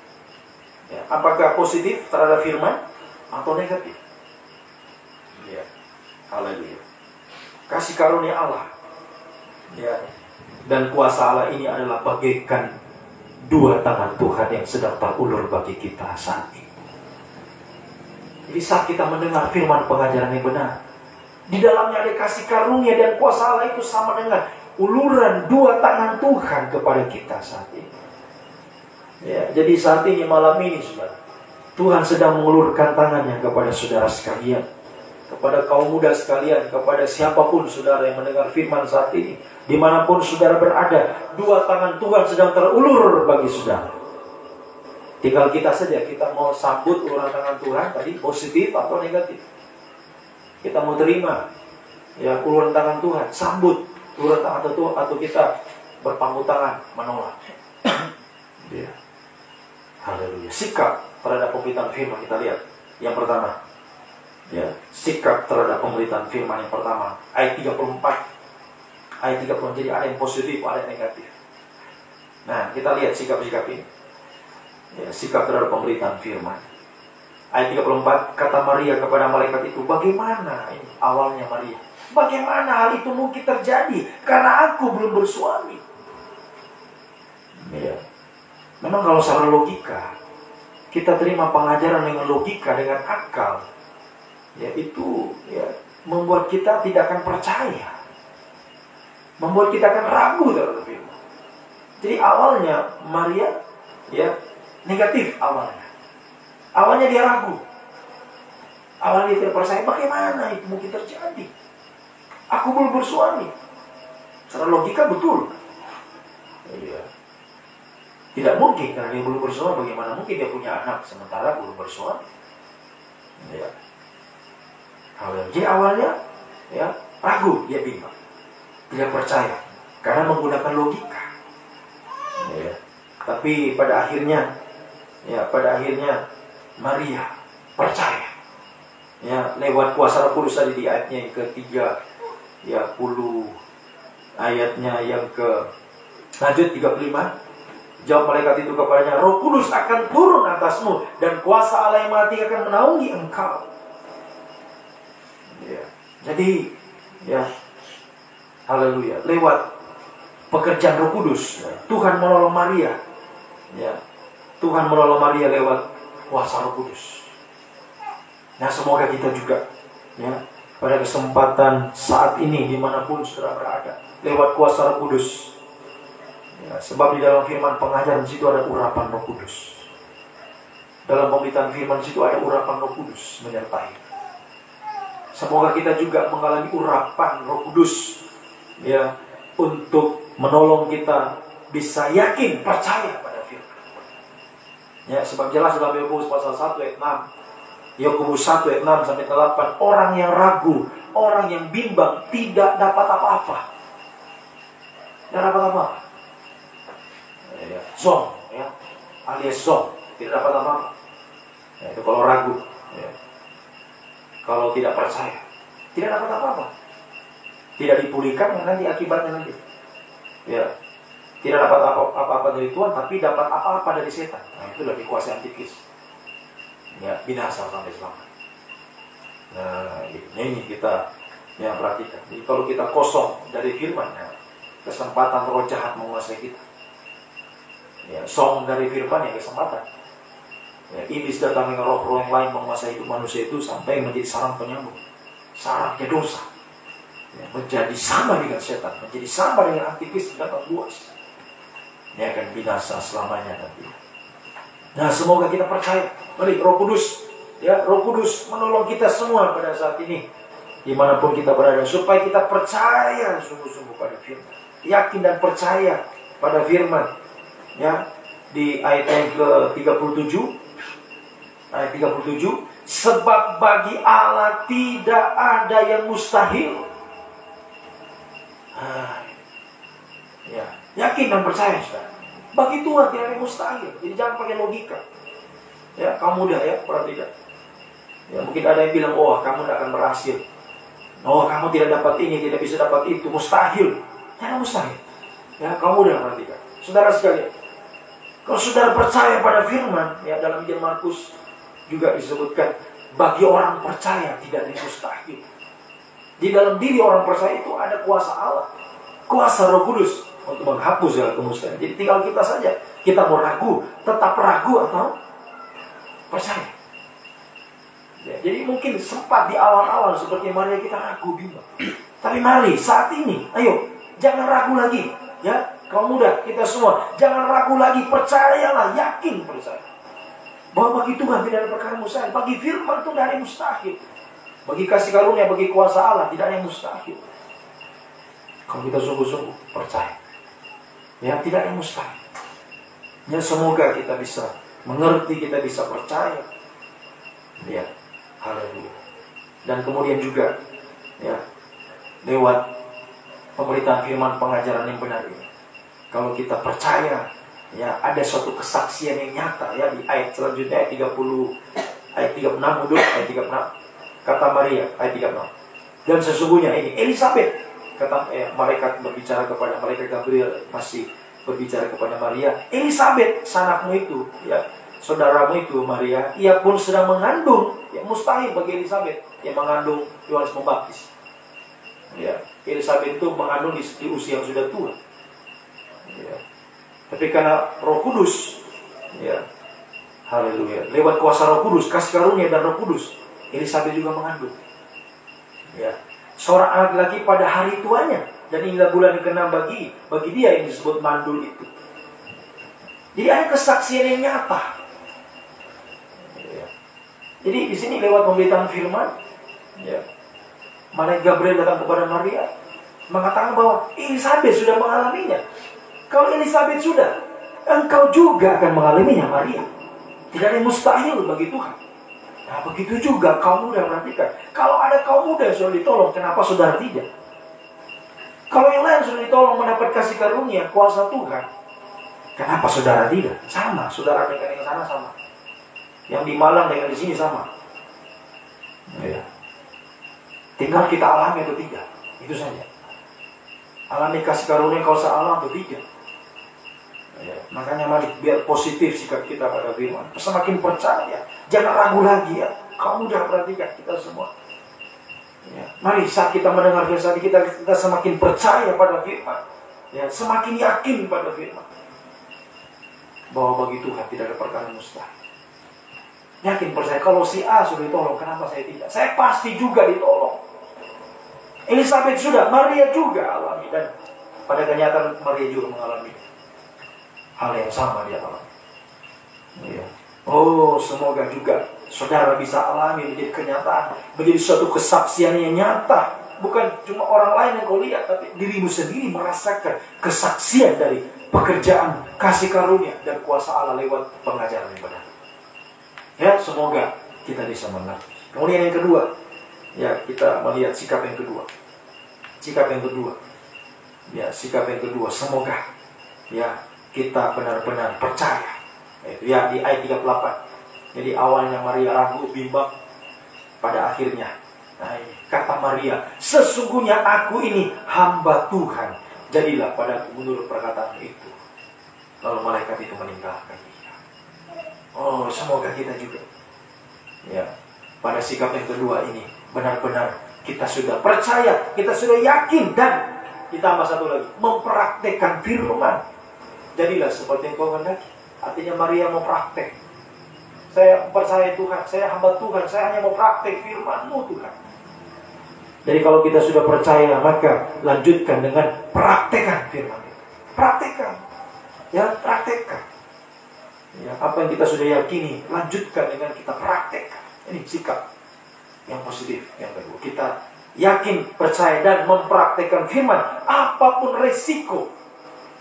Ya, apakah positif terhadap firman atau negatif? Ya, haleluya. Kasih karunia Allah, ya, dan kuasa Allah ini adalah bagaikan dua tangan Tuhan yang sedang terulur bagi kita saat ini. Jadi saat kita mendengar firman pengajaran yang benar, di dalamnya ada kasih karunia dan kuasa Allah, itu sama dengan uluran dua tangan Tuhan kepada kita saat ini. Ya, jadi saat ini, malam ini, saudara, Tuhan sedang mengulurkan tangannya kepada saudara sekalian, kepada kaum muda sekalian, kepada siapapun saudara yang mendengar firman saat ini. Dimanapun saudara berada, dua tangan Tuhan sedang terulur bagi saudara. Tinggal kita saja, kita mau sambut uluran tangan Tuhan tadi, positif atau negatif. Kita mau terima ya uluran tangan Tuhan, sambut uluran tangan Tuhan, atau kita berpangku tangan menolak. Ya. Haleluya. Sikap terhadap pemberitaan firman kita lihat. Yang pertama, ya, sikap terhadap pemberitaan firman yang pertama, ayat 34. Ayat 30, jadi ada yang positif, ada yang negatif. Nah, kita lihat sikap-sikap ini. Ya, sikap terhadap pemberitaan firman. Ayat 34, kata Maria kepada malaikat itu, bagaimana ini awalnya Maria? Bagaimana hal itu mungkin terjadi? Karena aku belum bersuami. Ya. Memang kalau secara logika, kita terima pengajaran dengan logika, dengan akal, ya itu ya membuat kita tidak akan percaya, membuat kita akan ragu terhadap firman. Jadi awalnya Maria ya negatif awalnya dia ragu, awalnya dia tidak percaya. Bagaimana itu mungkin terjadi? Aku belum bersuami. Secara logika betul. Iya. Tidak mungkin, karena dia belum bersuami. Bagaimana mungkin dia punya anak sementara belum bersuami? Ya. Jadi awalnya ya ragu, dia bimbang, tidak percaya karena menggunakan logika. Ya. Tapi pada akhirnya Maria percaya. Ya, lewat kuasa Roh Kudus tadi di ayatnya yang ketiga, ya 10 ayatnya yang ke lanjut 35. Jawab malaikat itu kepadanya, Roh Kudus akan turun atasmu dan kuasa Allah yang mati akan menaungi engkau. Ya. Jadi, ya, haleluya, lewat pekerjaan Roh Kudus, ya, Tuhan menolong Maria. Ya, Tuhan menolong Maria lewat kuasa Roh Kudus. Nah, semoga kita juga, ya, pada kesempatan saat ini dimanapun saudara berada, lewat kuasa Roh Kudus. Ya, sebab di dalam firman pengajaran di situ ada urapan Roh Kudus. Dalam pemberitaan firman di situ ada urapan Roh Kudus menyertai. Semoga kita juga mengalami urapan Roh Kudus, ya, untuk menolong kita bisa yakin, percaya pada firman. Ya, sebab jelas dalam Yakobus pasal 1 ayat 6. Yakobus 1 ayat 6 sampai 8, orang yang ragu, orang yang bimbang tidak dapat apa-apa. Tidak dapat apa-apa. Ya, zong, ya, alias zong, tidak dapat apa-apa. Ya, itu kalau ragu, ya. Kalau tidak percaya, tidak dapat apa-apa. Tidak dipulihkan, nanti akibatnya nanti. Ya, tidak dapat apa-apa dari Tuhan, tapi dapat apa-apa dari setan. Nah, itu lebih kuasa antikris. Ya, binasa sampai selamat. Nah, ini kita yang perhatikan. Jadi kalau kita kosong dari firman, ya, kesempatan roh jahat menguasai kita. Ya, song dari firman, ya, kesempatan. Ya, iblis datang dengan roh-roh yang lain menguasai hidup manusia itu sampai menjadi sarang penyambung, sarangnya dosa. Ya, menjadi sama dengan setan, menjadi sama dengan antikris datang luas. Ini akan binasa selamanya nanti. Nah, semoga kita percaya. Mari Roh Kudus, Ya, Roh Kudus menolong kita semua pada saat ini, dimanapun kita berada, supaya kita percaya sungguh-sungguh pada firman, yakin dan percaya pada firman. Ya, di ayat yang ke-37, ayat 37, sebab bagi Allah tidak ada yang mustahil. Ya, yakin dan percaya, saudara. Bagi Tuhan tidak ada yang mustahil. Jadi jangan pakai logika. Ya, kamu udah ya, perhatikan. Ya, mungkin ada yang bilang, oh kamu tidak akan berhasil. Oh, kamu tidak dapat ini, tidak bisa dapat itu, mustahil. Tidak mustahil. Ya, kamu udah perhatikan. Saudara sekalian, kalau saudara percaya pada firman, ya dalam Injil Markus juga disebutkan, bagi orang percaya tidak ada yang mustahil. Di dalam diri orang percaya itu ada kuasa Allah, kuasa Roh Kudus untuk menghapus segala kemustahilan. Jadi tinggal kita saja, kita mau ragu, tetap ragu atau percaya. Ya, jadi mungkin sempat di awal-awal seperti Maria kita ragu juga. Tapi mari saat ini, ayo jangan ragu lagi. Ya, kaum muda kita semua jangan ragu lagi, percayalah, yakin percaya bahwa bagi Tuhan tidak ada perkara mustahil. Bagi firman itu tidak ada yang mustahil. Bagi kasih karunia, bagi kuasa Allah tidak ada yang mustahil. Kalau kita sungguh-sungguh percaya, ya tidak ada yang mustahil. Ya, semoga kita bisa mengerti, kita bisa percaya. Ya, haleluya. Dan kemudian juga, ya, lewat pemberitaan firman, pengajaran yang benar ini, kalau kita percaya, ya ada suatu kesaksian yang nyata. Ya, di ayat selanjutnya, ayat 30, ayat 36, duduk ayat 36, kata Maria, ayat 36, dan sesungguhnya ini Elisabet, kata malaikat berbicara kepada, malaikat Gabriel masih berbicara kepada Maria, Elisabet sanakmu itu, ya saudaramu itu Maria, ia pun sedang mengandung. Ya, mustahil bagi Elisabet yang mengandung Yohanes Pembaptis. Ya, Elisabet itu mengandung di usia yang sudah tua. Ya. Tapi karena Roh Kudus, ya, haleluya, lewat kuasa Roh Kudus, kasih karunia dan Roh Kudus, Elisabet juga mengandung. Ya, seorang anak laki pada hari tuanya, dan inilah bulan yang ke-6 bagi dia yang disebut mandul itu. Jadi ada kesaksian yang nyata. Jadi di sini lewat pemberitaan firman, ya, malaikat Gabriel datang kepada Maria, mengatakan bahwa Elisabet sudah mengalaminya. Kalau Elisabet sudah, engkau juga akan mengalaminya, Maria. Tidak ada yang mustahil bagi Tuhan. Nah, begitu juga kaum muda, perhatikan. Kalau ada kaum muda yang sudah ditolong, kenapa saudara tidak? Kalau yang lain sudah ditolong mendapat kasih karunia, kuasa Tuhan, kenapa saudara tidak? Sama, saudara dengan yang sana sama. Yang di Malang dengan di sini sama. Ya. Tinggal kita alami atau tidak. Itu saja. Alami kasih karunia kuasa Allah atau tidak. Ya. Makanya mari biar positif sikap kita pada firman. Semakin percaya, jangan ragu lagi ya. Kamu udah perhatikan kita semua. Ya. Mari saat kita mendengar firman kita semakin percaya pada firman. Ya, semakin yakin pada firman. Bahwa bagi Tuhan tidak ada perkara mustahil. Yakin percaya, kalau si A sudah ditolong, kenapa saya tidak? Saya pasti juga ditolong. Elisabet sudah, Maria juga alami. Dan pada kenyataan Maria juga mengalami hal yang sama dia alami. Ya. Oh, semoga juga saudara bisa alami menjadi kenyataan, menjadi suatu kesaksian yang nyata. Bukan cuma orang lain yang kau lihat, tapi dirimu sendiri merasakan kesaksian dari pekerjaan, kasih karunia, dan kuasa Allah lewat pengajaran yang benar. Ya, semoga kita bisa mengerti. Kemudian yang kedua, ya kita melihat sikap yang kedua. Sikap yang kedua. Ya, sikap yang kedua, semoga ya kita benar-benar percaya. Itu ya di ayat 38. Jadi awalnya Maria ragu, bimbang, pada akhirnya, nah ini, kata Maria, sesungguhnya aku ini hamba Tuhan. Jadilah padaku menurut perkataan itu. Lalu malaikat itu meninggalkan dia. Oh, semoga kita juga, ya, pada sikap yang kedua ini benar-benar kita sudah percaya, kita sudah yakin, dan ditambah satu lagi, mempraktekkan firman. Jadilah seperti yang kau kehendaki. Artinya Maria mau praktek. Saya percaya Tuhan, saya hamba Tuhan, saya hanya mau praktek firman-Mu Tuhan. Jadi kalau kita sudah percaya, maka lanjutkan dengan praktekkan firman itu. Praktekkan, ya, praktekkan. Ya, apa yang kita sudah yakini, lanjutkan dengan kita praktekkan. Ini sikap yang positif. Yang kedua, kita yakin, percaya, dan mempraktekkan firman apapun resiko.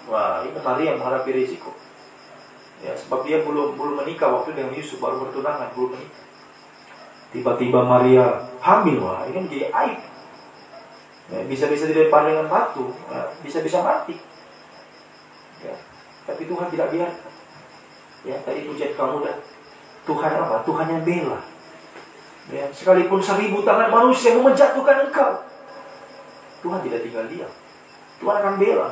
Wah, ini Maria menghadapi resiko. Ya, sebab dia belum menikah waktu dengan Yusuf, baru bertunangan, belum menikah. Tiba-tiba Maria hamil, wah ini menjadi aib. Ya, bisa-bisa dilempar dengan batu, ya, bisa-bisa mati. Ya, tapi Tuhan tidak biarkan. Ya, tadi pujian kamu dah. Tuhan apa? Tuhan yang bela. Ya, sekalipun 1000 tangan manusia mau menjatuhkan engkau, Tuhan tidak tinggal diam. Tuhan akan bela.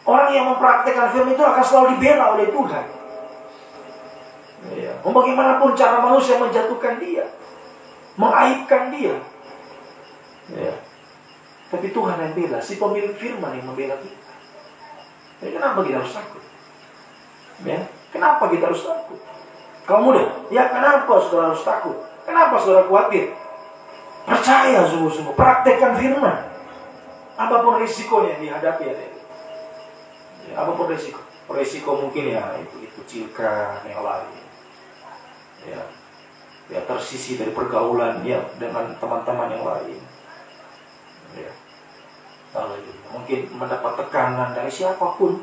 Orang yang mempraktekkan firman itu akan selalu dibela oleh Tuhan. Ya, mau bagaimanapun cara manusia menjatuhkan dia, mengaibkan dia, ya, tapi Tuhan yang bela. Si pemilik firman yang membela kita. Jadi kenapa kita harus takut? Ya, kenapa kita harus takut? Kamu muda, ya kenapa saudara harus takut? Kenapa saudara khawatir? Percaya sungguh-sungguh, praktekkan firman. Apapun risikonya yang dihadapi ya, apapun risiko. Risiko mungkin ya itu dikucilkan yang lain. Ya tersisi dari pergaulan ya dengan teman-teman yang lain. Ya. Mungkin mendapat tekanan dari siapapun,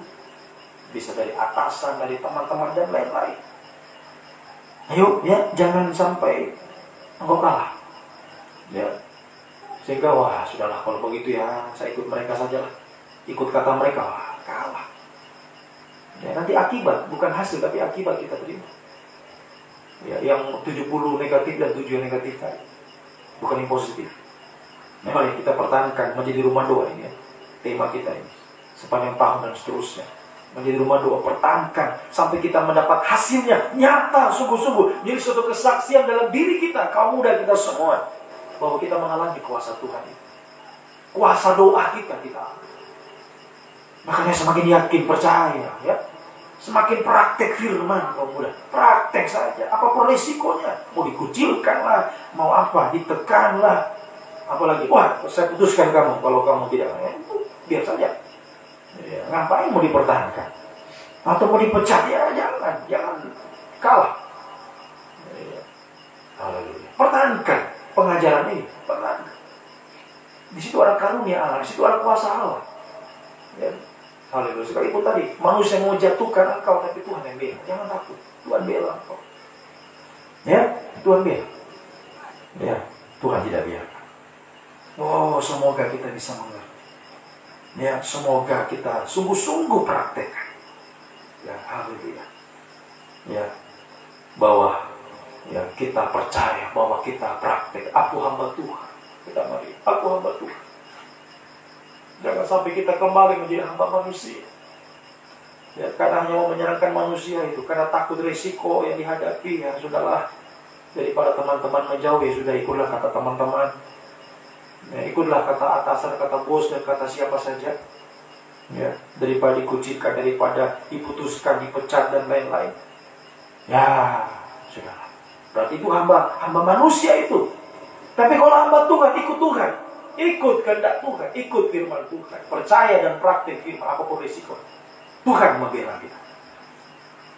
bisa dari atasan, dari teman-teman dan lain-lain. Ayo ya, jangan sampai engkau kalah. Ya. Sehingga wah sudahlah kalau begitu ya saya ikut mereka saja lah. Ikut kata mereka, wah kalah. Ya, nanti akibat, bukan hasil tapi akibat kita terima. Ya, yang 70 negatif dan 7 negatif tadi, bukan yang positif. Memang kita pertahankan menjadi rumah doa ini ya. Tema kita ini sepanjang tahun dan seterusnya. Menjadi rumah doa, pertahankan sampai kita mendapat hasilnya nyata, sungguh-sungguh. Jadi suatu kesaksian dalam diri kita, kaum muda kita semua, bahwa kita mengalami kuasa Tuhan itu. Kuasa doa kita. Makanya semakin yakin, percaya ya. Semakin praktek firman kaum muda. Praktek saja, apapun risikonya. Mau dikucilkan lah, mau apa, ditekan lah. Apalagi, wah saya putuskan kamu, kalau kamu tidak, ya, itu biar saja. Ya, ngapain mau dipertahankan? Atau mau dipecat? Ya jangan kalah. Ya. Haleluya. Pertahankan pengajaran ini, pertahankan. Di situ ada karunia Allah, di situ ada kuasa Allah. Ya. Haleluya. Sekalipun tadi manusia mau jatuhkan engkau, tapi Tuhan yang bela. Jangan takut, Tuhan bela engkau. Ya, Tuhan bela. Ya, Tuhan tidak biarkan. Oh, semoga kita bisa mengerti. Ya, semoga kita sungguh-sungguh praktekkan. Ya, haleluya. Ya, bahwa ya kita percaya bahwa kita praktek. Aku hamba Tuhan. Kita mari, aku hamba Tuhan. Jangan sampai kita kembali menjadi hamba manusia. Ya, karena hanya mau menyenangkan manusia itu, karena takut risiko yang dihadapi, ya sudahlah. Daripada teman-teman menjauh, ya sudah ikutlah kata teman-teman. Ya, ikutlah kata atasan, kata bos, dan kata siapa saja. Ya, daripada dikucilkan, daripada diputuskan, dipecat dan lain-lain. Ya, sudahlah. Berarti itu hamba manusia itu. Tapi kalau hamba Tuhan, ikut Tuhan, ikut kehendak Tuhan, ikut firman Tuhan, percaya dan praktik firman apapun risiko. Tuhan membela kita.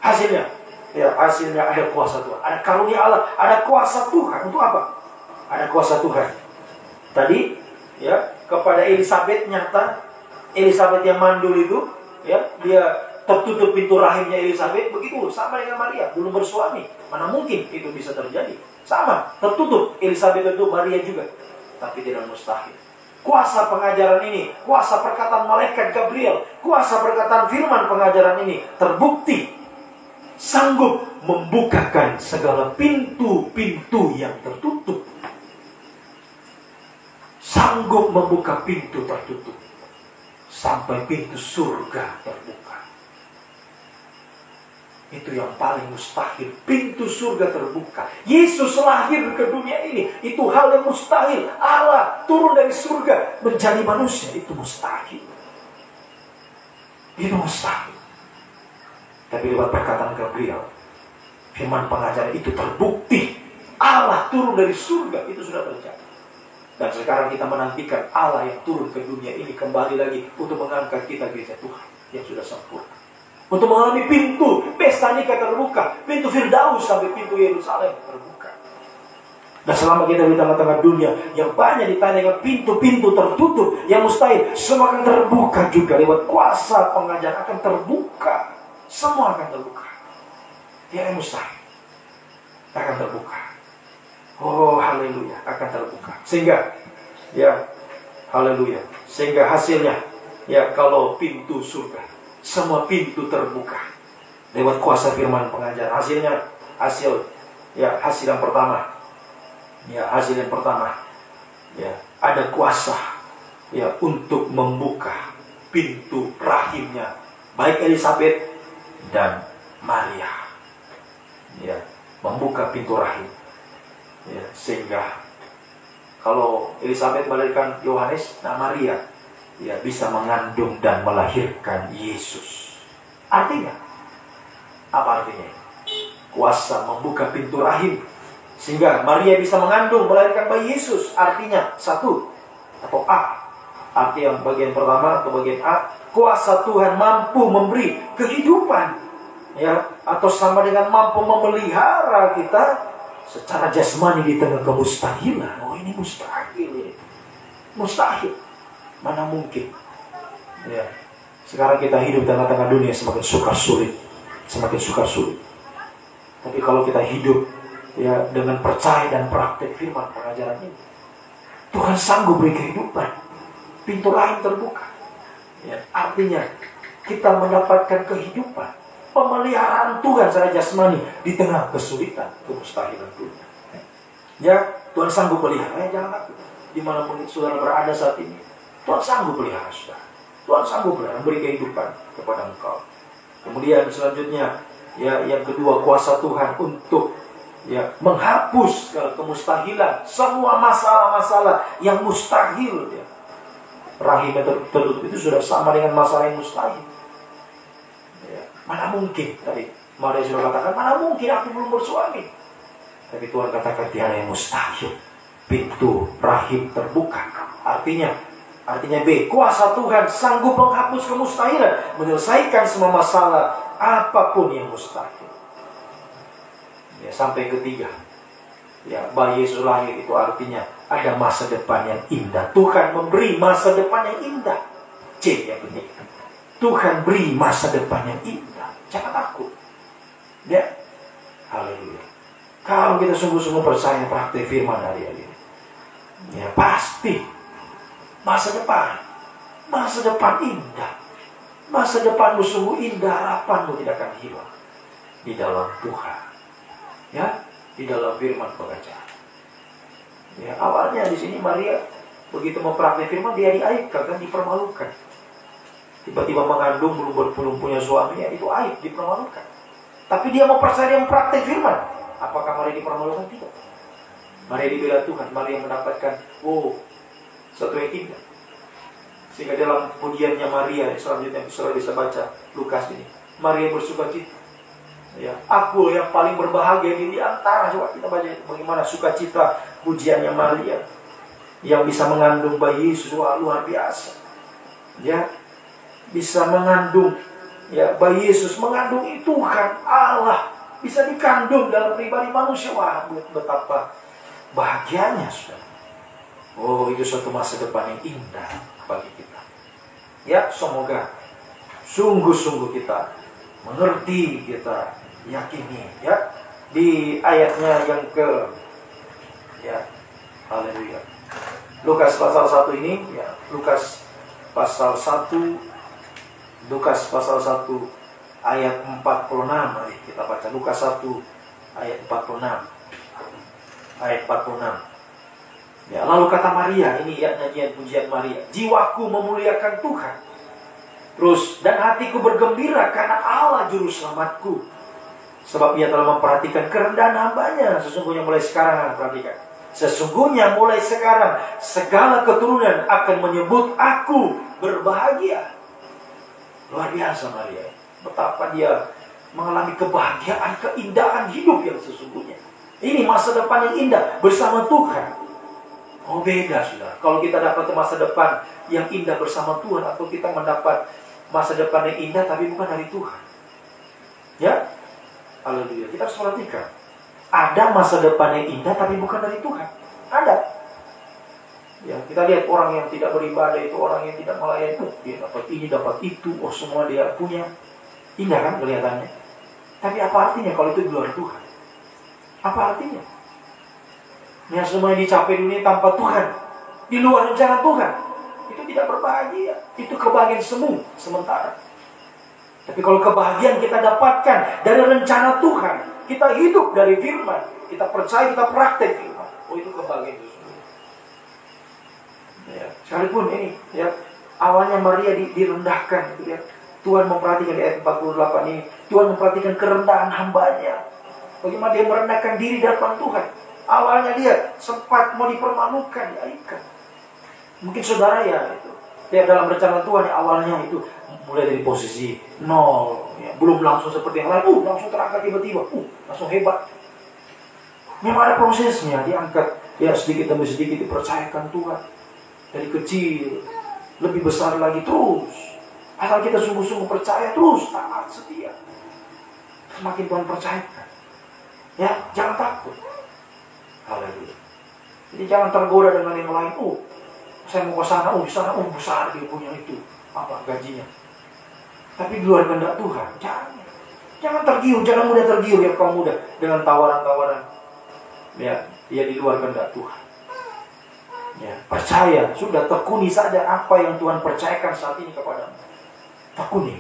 Hasilnya, ya hasilnya ada kuasa Tuhan, ada karunia Allah, ada kuasa Tuhan. Untuk apa? Ada kuasa Tuhan. Tadi ya kepada Elisabeth nyata, Elisabeth yang mandul itu ya, dia tertutup pintu rahimnya Elisabeth, begitu sama dengan Maria belum bersuami. Mana mungkin itu bisa terjadi? Sama, tertutup Elisabeth itu, Maria juga. Tapi tidak mustahil. Kuasa pengajaran ini, kuasa perkataan malaikat Gabriel, kuasa perkataan firman pengajaran ini terbukti sanggup membukakan segala pintu-pintu yang tertutup. Sanggup membuka pintu tertutup sampai pintu surga terbuka. Itu yang paling mustahil. Pintu surga terbuka. Yesus lahir ke dunia ini, itu hal yang mustahil. Allah turun dari surga menjadi manusia, itu mustahil. Itu mustahil. Tapi lewat perkataan Gabriel, firman pengajaran itu terbukti. Allah turun dari surga, itu sudah terjadi. Dan sekarang kita menantikan Allah yang turun ke dunia ini kembali lagi untuk mengangkat kita gereja Tuhan yang sudah sempurna. Untuk mengalami pintu pesta nikah terbuka, pintu Firdaus sampai pintu Yerusalem terbuka. Dan selama kita di tengah-tengah dunia yang banyak ditanyakan, pintu-pintu tertutup yang mustahil, semua akan terbuka juga lewat kuasa pengajaran, akan terbuka. Semua akan terbuka. Yang mustahil akan terbuka. Oh, haleluya, akan terbuka. Sehingga, ya, haleluya. Sehingga hasilnya, ya, kalau pintu surga, semua pintu terbuka lewat kuasa firman pengajaran. Hasilnya, hasil yang pertama. Ya, hasil yang pertama, ya, ada kuasa, ya, untuk membuka pintu rahimnya, baik Elizabeth dan Maria, ya, membuka pintu rahim, ya, sehingga kalau Elizabeth melahirkan Yohanes, nah Maria, ya, bisa mengandung dan melahirkan Yesus. Artinya, apa artinya? Kuasa membuka pintu rahim, sehingga Maria bisa mengandung, melahirkan bayi Yesus. Artinya, satu, atau A. Arti yang bagian pertama atau bagian A, kuasa Tuhan mampu memberi kehidupan, ya, atau sama dengan mampu memelihara kita secara jasmani di tengah kemustahilan. Oh, ini mustahil ini. Mustahil. Mana mungkin. Ya. Sekarang kita hidup tengah-tengah dunia semakin sukar sulit. Semakin sukar sulit. Tapi kalau kita hidup, ya, dengan percaya dan praktek firman pengajaran ini, Tuhan sanggup beri kehidupan. Pintu rahim terbuka, ya, artinya kita mendapatkan kehidupan, pemeliharaan Tuhan secara jasmani di tengah kesulitan, kemustahilan dunia. Ya, Tuhan sanggup pelihara. Ya, jangan takut. Dimanapun saudara berada saat ini, Tuhan sanggup pelihara saudara. Tuhan sanggup pelihara, beri kehidupan kepada engkau. Kemudian selanjutnya, ya, yang kedua, kuasa Tuhan untuk, ya, menghapus kemustahilan, semua masalah-masalah yang mustahil, ya. Rahim yang tertutup itu sudah sama dengan masalah yang mustahil, ya. Mana mungkin, tadi Maria sudah katakan, mana mungkin aku belum bersuami. Tapi Tuhan katakan tiada yang mustahil. Pintu rahim terbuka. Artinya B, kuasa Tuhan sanggup menghapus kemustahilan, menyelesaikan semua masalah apapun yang mustahil. Ya, sampai ketiga, ya, bayi Yesus lahir itu artinya ada masa depan yang indah. Tuhan memberi masa depan yang indah. C yang penting. Tuhan beri masa depan yang indah. Jangan takut. Ya, haleluya. Kalau kita sungguh-sungguh percaya praktek firman hari-hari, ya, pasti masa depan indah. Masa depanmu sungguh indah, harapanmu tidak akan hilang di dalam Tuhan. Ya, di dalam firman pengajaran. Ya, awalnya di sini Maria begitu mempraktik firman, dia diaibkan, kan, dipermalukan. Tiba-tiba mengandung belum punya suami, ya, itu aib, dipermalukan. Tapi dia mau percaya, dia mempraktik firman. Apakah Maria dipermalukan? Tidak. Maria dibela Tuhan, Maria mendapatkan satu yang indah. Sehingga dalam pujiannya Maria selanjutnya saudara bisa baca Lukas ini, Maria bersukacita. Ya, aku yang paling berbahagia di antara, coba kita baca bagaimana sukacita pujiannya Maria yang bisa mengandung bayi Yesus. Wah, luar biasa. Ya, bisa mengandung, ya, bayi Yesus, mengandung Tuhan Allah, bisa dikandung dalam pribadi manusia. Wah, betapa bahagianya, saudara. Oh, itu suatu masa depan yang indah bagi kita. Ya, semoga sungguh-sungguh kita mengerti, kita yakini, ya, di ayatnya yang haleluya, Lukas pasal 1 ini, ya, Lukas pasal 1 ayat 46. Mari kita baca Lukas 1 ayat 46. Ya, lalu kata Maria, ini ya nyanyian pujian Maria, jiwaku memuliakan Tuhan. Terus, dan hatiku bergembira karena Allah juru selamatku, sebab ia telah memperhatikan kerendahan hambanya. Sesungguhnya mulai sekarang, perhatikan, sesungguhnya mulai sekarang segala keturunan akan menyebut aku berbahagia. Luar biasa Maria. Betapa dia mengalami kebahagiaan, keindahan hidup yang sesungguhnya. Ini masa depan yang indah bersama Tuhan. Oh, beda, saudara. Kalau kita dapat masa depan yang indah bersama Tuhan, atau kita mendapat masa depan yang indah tapi bukan dari Tuhan. Ya, haleluya. Kita harus perhatikan. Ada masa depan yang indah tapi bukan dari Tuhan. Ada. Ya, kita lihat orang yang tidak beribadah itu, orang yang tidak melayani itu, dia dapat ini, dapat itu, oh semua dia punya. Indah kan kelihatannya. Tapi apa artinya kalau itu di luar Tuhan? Apa artinya? Yang semuanya dicapai dunia tanpa Tuhan, di luar rencana Tuhan, itu tidak berbahagia. Itu kebahagiaan semu sementara. Tapi kalau kebahagiaan kita dapatkan dari rencana Tuhan, kita hidup dari firman, kita percaya, kita praktek firman, oh itu kebahagiaan itu sendiri. Ya, sekalipun ini, ya, awalnya Maria direndahkan, gitu ya. Tuhan memperhatikan di ayat 48 ini, Tuhan memperhatikan kerendahan hambanya. Bagaimana dia merendahkan diri di depan Tuhan. Awalnya dia sempat mau dipermalukan, diaibkan. Mungkin saudara ya itu. Ya dalam rencana Tuhan ya, awalnya itu mulai dari posisi 0, ya, belum langsung seperti yang lain, langsung terangkat tiba-tiba, langsung hebat. Memang ada prosesnya, diangkat ya sedikit demi sedikit, dipercayakan Tuhan. Dari kecil, lebih besar lagi terus. Asal kita sungguh-sungguh percaya terus, taat, setia. Semakin Tuhan percayakan. Ya, jangan takut. Haleluya. Jadi jangan tergoda dengan yang lain. Saya mau ke sana, di sana, besar dia punya itu. Apa gajinya? Tapi di luar kehendak Tuhan, jangan. Jangan tergiur, jangan mudah tergiur ya kaum muda dengan tawaran-tawaran. Ya, dia di luar kehendak Tuhan. Ya, percaya, sudah tekuni saja apa yang Tuhan percayakan saat ini kepadamu. Tekuni.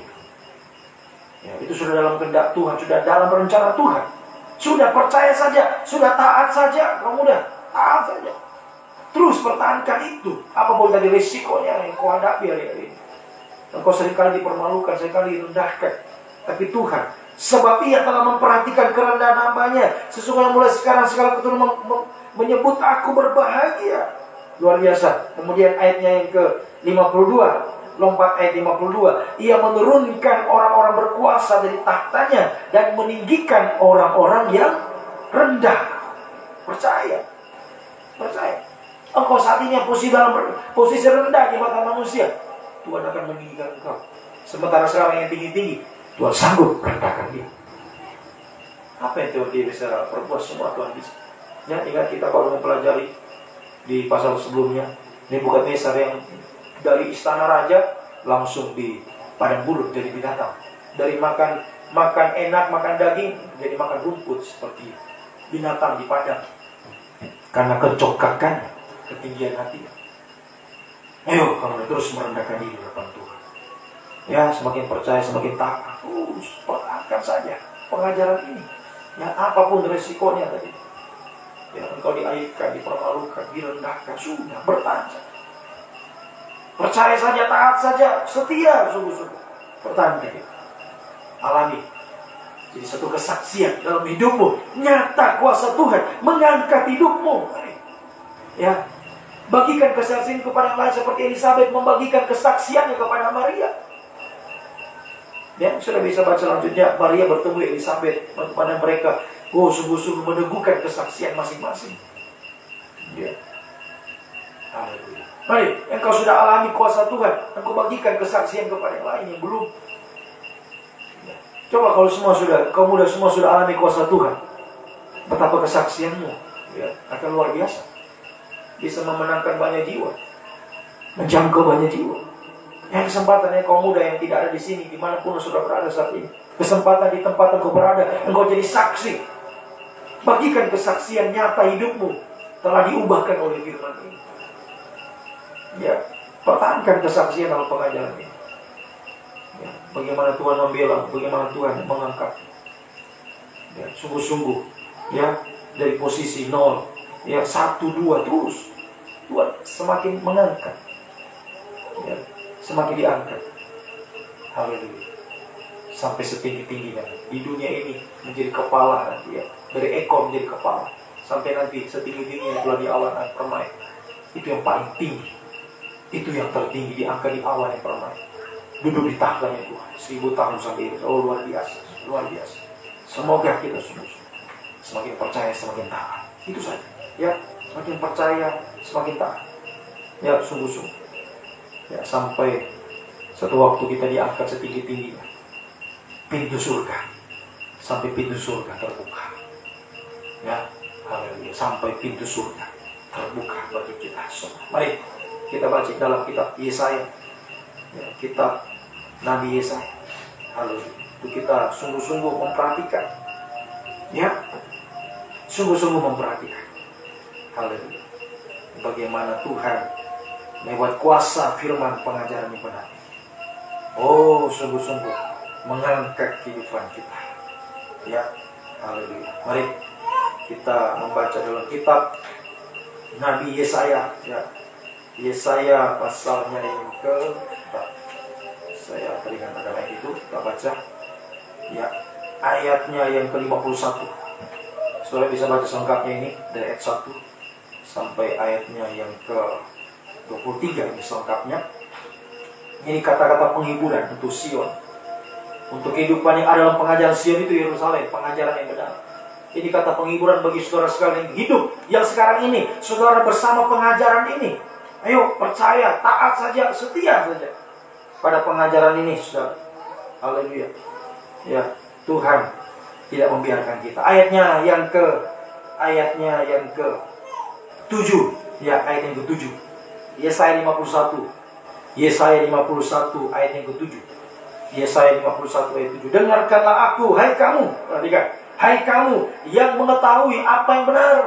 Ya, itu sudah dalam kehendak Tuhan, sudah dalam rencana Tuhan. Sudah percaya saja, sudah taat saja, kamu muda, taat saja. Terus pertahankan itu. Apapun tadi risikonya yang kau hadapi hari-hari ini. Engkau seringkali dipermalukan, seringkali direndahkan. Tapi Tuhan, sebab Ia telah memperhatikan kerendahan hambanya, sesungguhnya mulai sekarang segala keturunan menyebut aku berbahagia. Luar biasa. Kemudian ayatnya yang ke-52, lompat ayat 52. Ia menurunkan orang-orang berkuasa dari tahtanya dan meninggikan orang-orang yang rendah. Percaya. Percaya. Engkau saat ini posisi dalam posisi rendah di mata manusia, Tuhan akan meninggikan engkau. Sementara sekarang yang tinggi-tinggi, Tuhan sanggup rendahkan dia. Apa yang Tuhan dia bisa perbuat, semua Tuhan bisa. Ya, ingat kita baru mempelajari di pasal sebelumnya, Nebukadnezar yang dari istana raja langsung di padang bulut jadi binatang. Dari makan enak, makan daging, jadi makan rumput seperti binatang di padang. Karena kecokakannya, ketinggian hati. Ayo, kamu terus merendahkan diri di depan Tuhan. Ya, semakin percaya, semakin taat. Terus pertahankan saja pengajaran ini. Ya, apapun resikonya tadi. Ya, engkau diaibkan, dipermalukan, direndahkan, sudah bertahan saja. Percaya saja, taat saja, setia, sungguh-sungguh. Pertahankan itu. Alami. Jadi satu kesaksian dalam hidupmu. Nyata kuasa Tuhan mengangkat hidupmu. Ya, bagikan kesaksian kepada yang lain seperti Elisabeth membagikan kesaksiannya kepada Maria. Ya, sudah bisa baca lanjutnya. Maria bertemu Elisabeth kepada mereka. Sungguh-sungguh meneguhkan kesaksian masing-masing. Ya. Haleluya. Mari, engkau sudah alami kuasa Tuhan, engkau bagikan kesaksian kepada yang lain yang belum. Ya. Coba kalau semua sudah, kamu muda semua sudah alami kuasa Tuhan, betapa kesaksianmu ya, akan luar biasa. Bisa memenangkan banyak jiwa, menjangkau banyak jiwa. Yang kesempatannya kaum muda yang tidak ada di sini, dimanapun sudah berada saat ini, kesempatan di tempat engkau berada, engkau jadi saksi. Bagikan kesaksian nyata hidupmu telah diubahkan oleh firman ini. Ya, pertahankan kesaksian dalam pengajaran ini. Ya, bagaimana Tuhan membela, bagaimana Tuhan mengangkat. Ya, sungguh-sungguh, ya, dari posisi 0, ya 1, 2 terus. Tuhan semakin mengangkat. Ya, semakin diangkat. Haleluya. Sampai setinggi-tingginya di dunia ini menjadi kepala nanti ya. Dari ekor menjadi kepala. Sampai nanti setinggi-tingginya telah di awan permai. Itu yang paling tinggi. Itu yang tertinggi, diangkat di awan yang permai. Duduk di tahtanya Tuhan 1000 tahun sampai itu. Oh, luar biasa. Luar biasa. Semoga kita semakin percaya, semakin taat. Itu saja. Ya, semakin percaya, semakin taat. Ya, sungguh-sungguh. Ya, sampai satu waktu kita diangkat setinggi-tingginya. Pintu surga. Sampai pintu surga terbuka. Ya, haleluya, sampai pintu surga terbuka bagi kita semua. Mari kita baca dalam kitab Yesaya, ya, kitab Nabi Yesaya. Haleluya. Itu kita sungguh-sungguh memperhatikan, ya, sungguh-sungguh memperhatikan. Haleluya. Bagaimana Tuhan lewat kuasa firman pengajaran yang benar. Oh, sungguh-sungguh mengangkat kehidupan kita. Ya, haleluya. Mari kita membaca dalam kitab Nabi Yesaya, ya. Yesaya pasalnya yang ke, saya teringat ada ayat itu, kita baca, ya, ayatnya yang ke-51. Saudara bisa baca selengkapnya ini dari ayat 1 sampai ayatnya yang ke-23 ini selengkapnya. Ini kata-kata penghiburan untuk Sion, untuk kehidupan yang ada dalam pengajaran Sion itu Yerusalem, pengajaran yang benar. Ini kata penghiburan bagi saudara sekalian yang hidup yang sekarang ini. Saudara bersama pengajaran ini, ayo percaya, taat saja, setia saja pada pengajaran ini, saudara. Haleluya. Ya, Tuhan tidak membiarkan kita. Ayatnya yang ke-7, ya, ayat yang ke-7. Yesaya 51. Yesaya 51 ayat yang ke-7. Yesaya 51 ayat 7. Dengarkanlah aku, hai kamu, perhatikan, hai kamu yang mengetahui apa yang benar.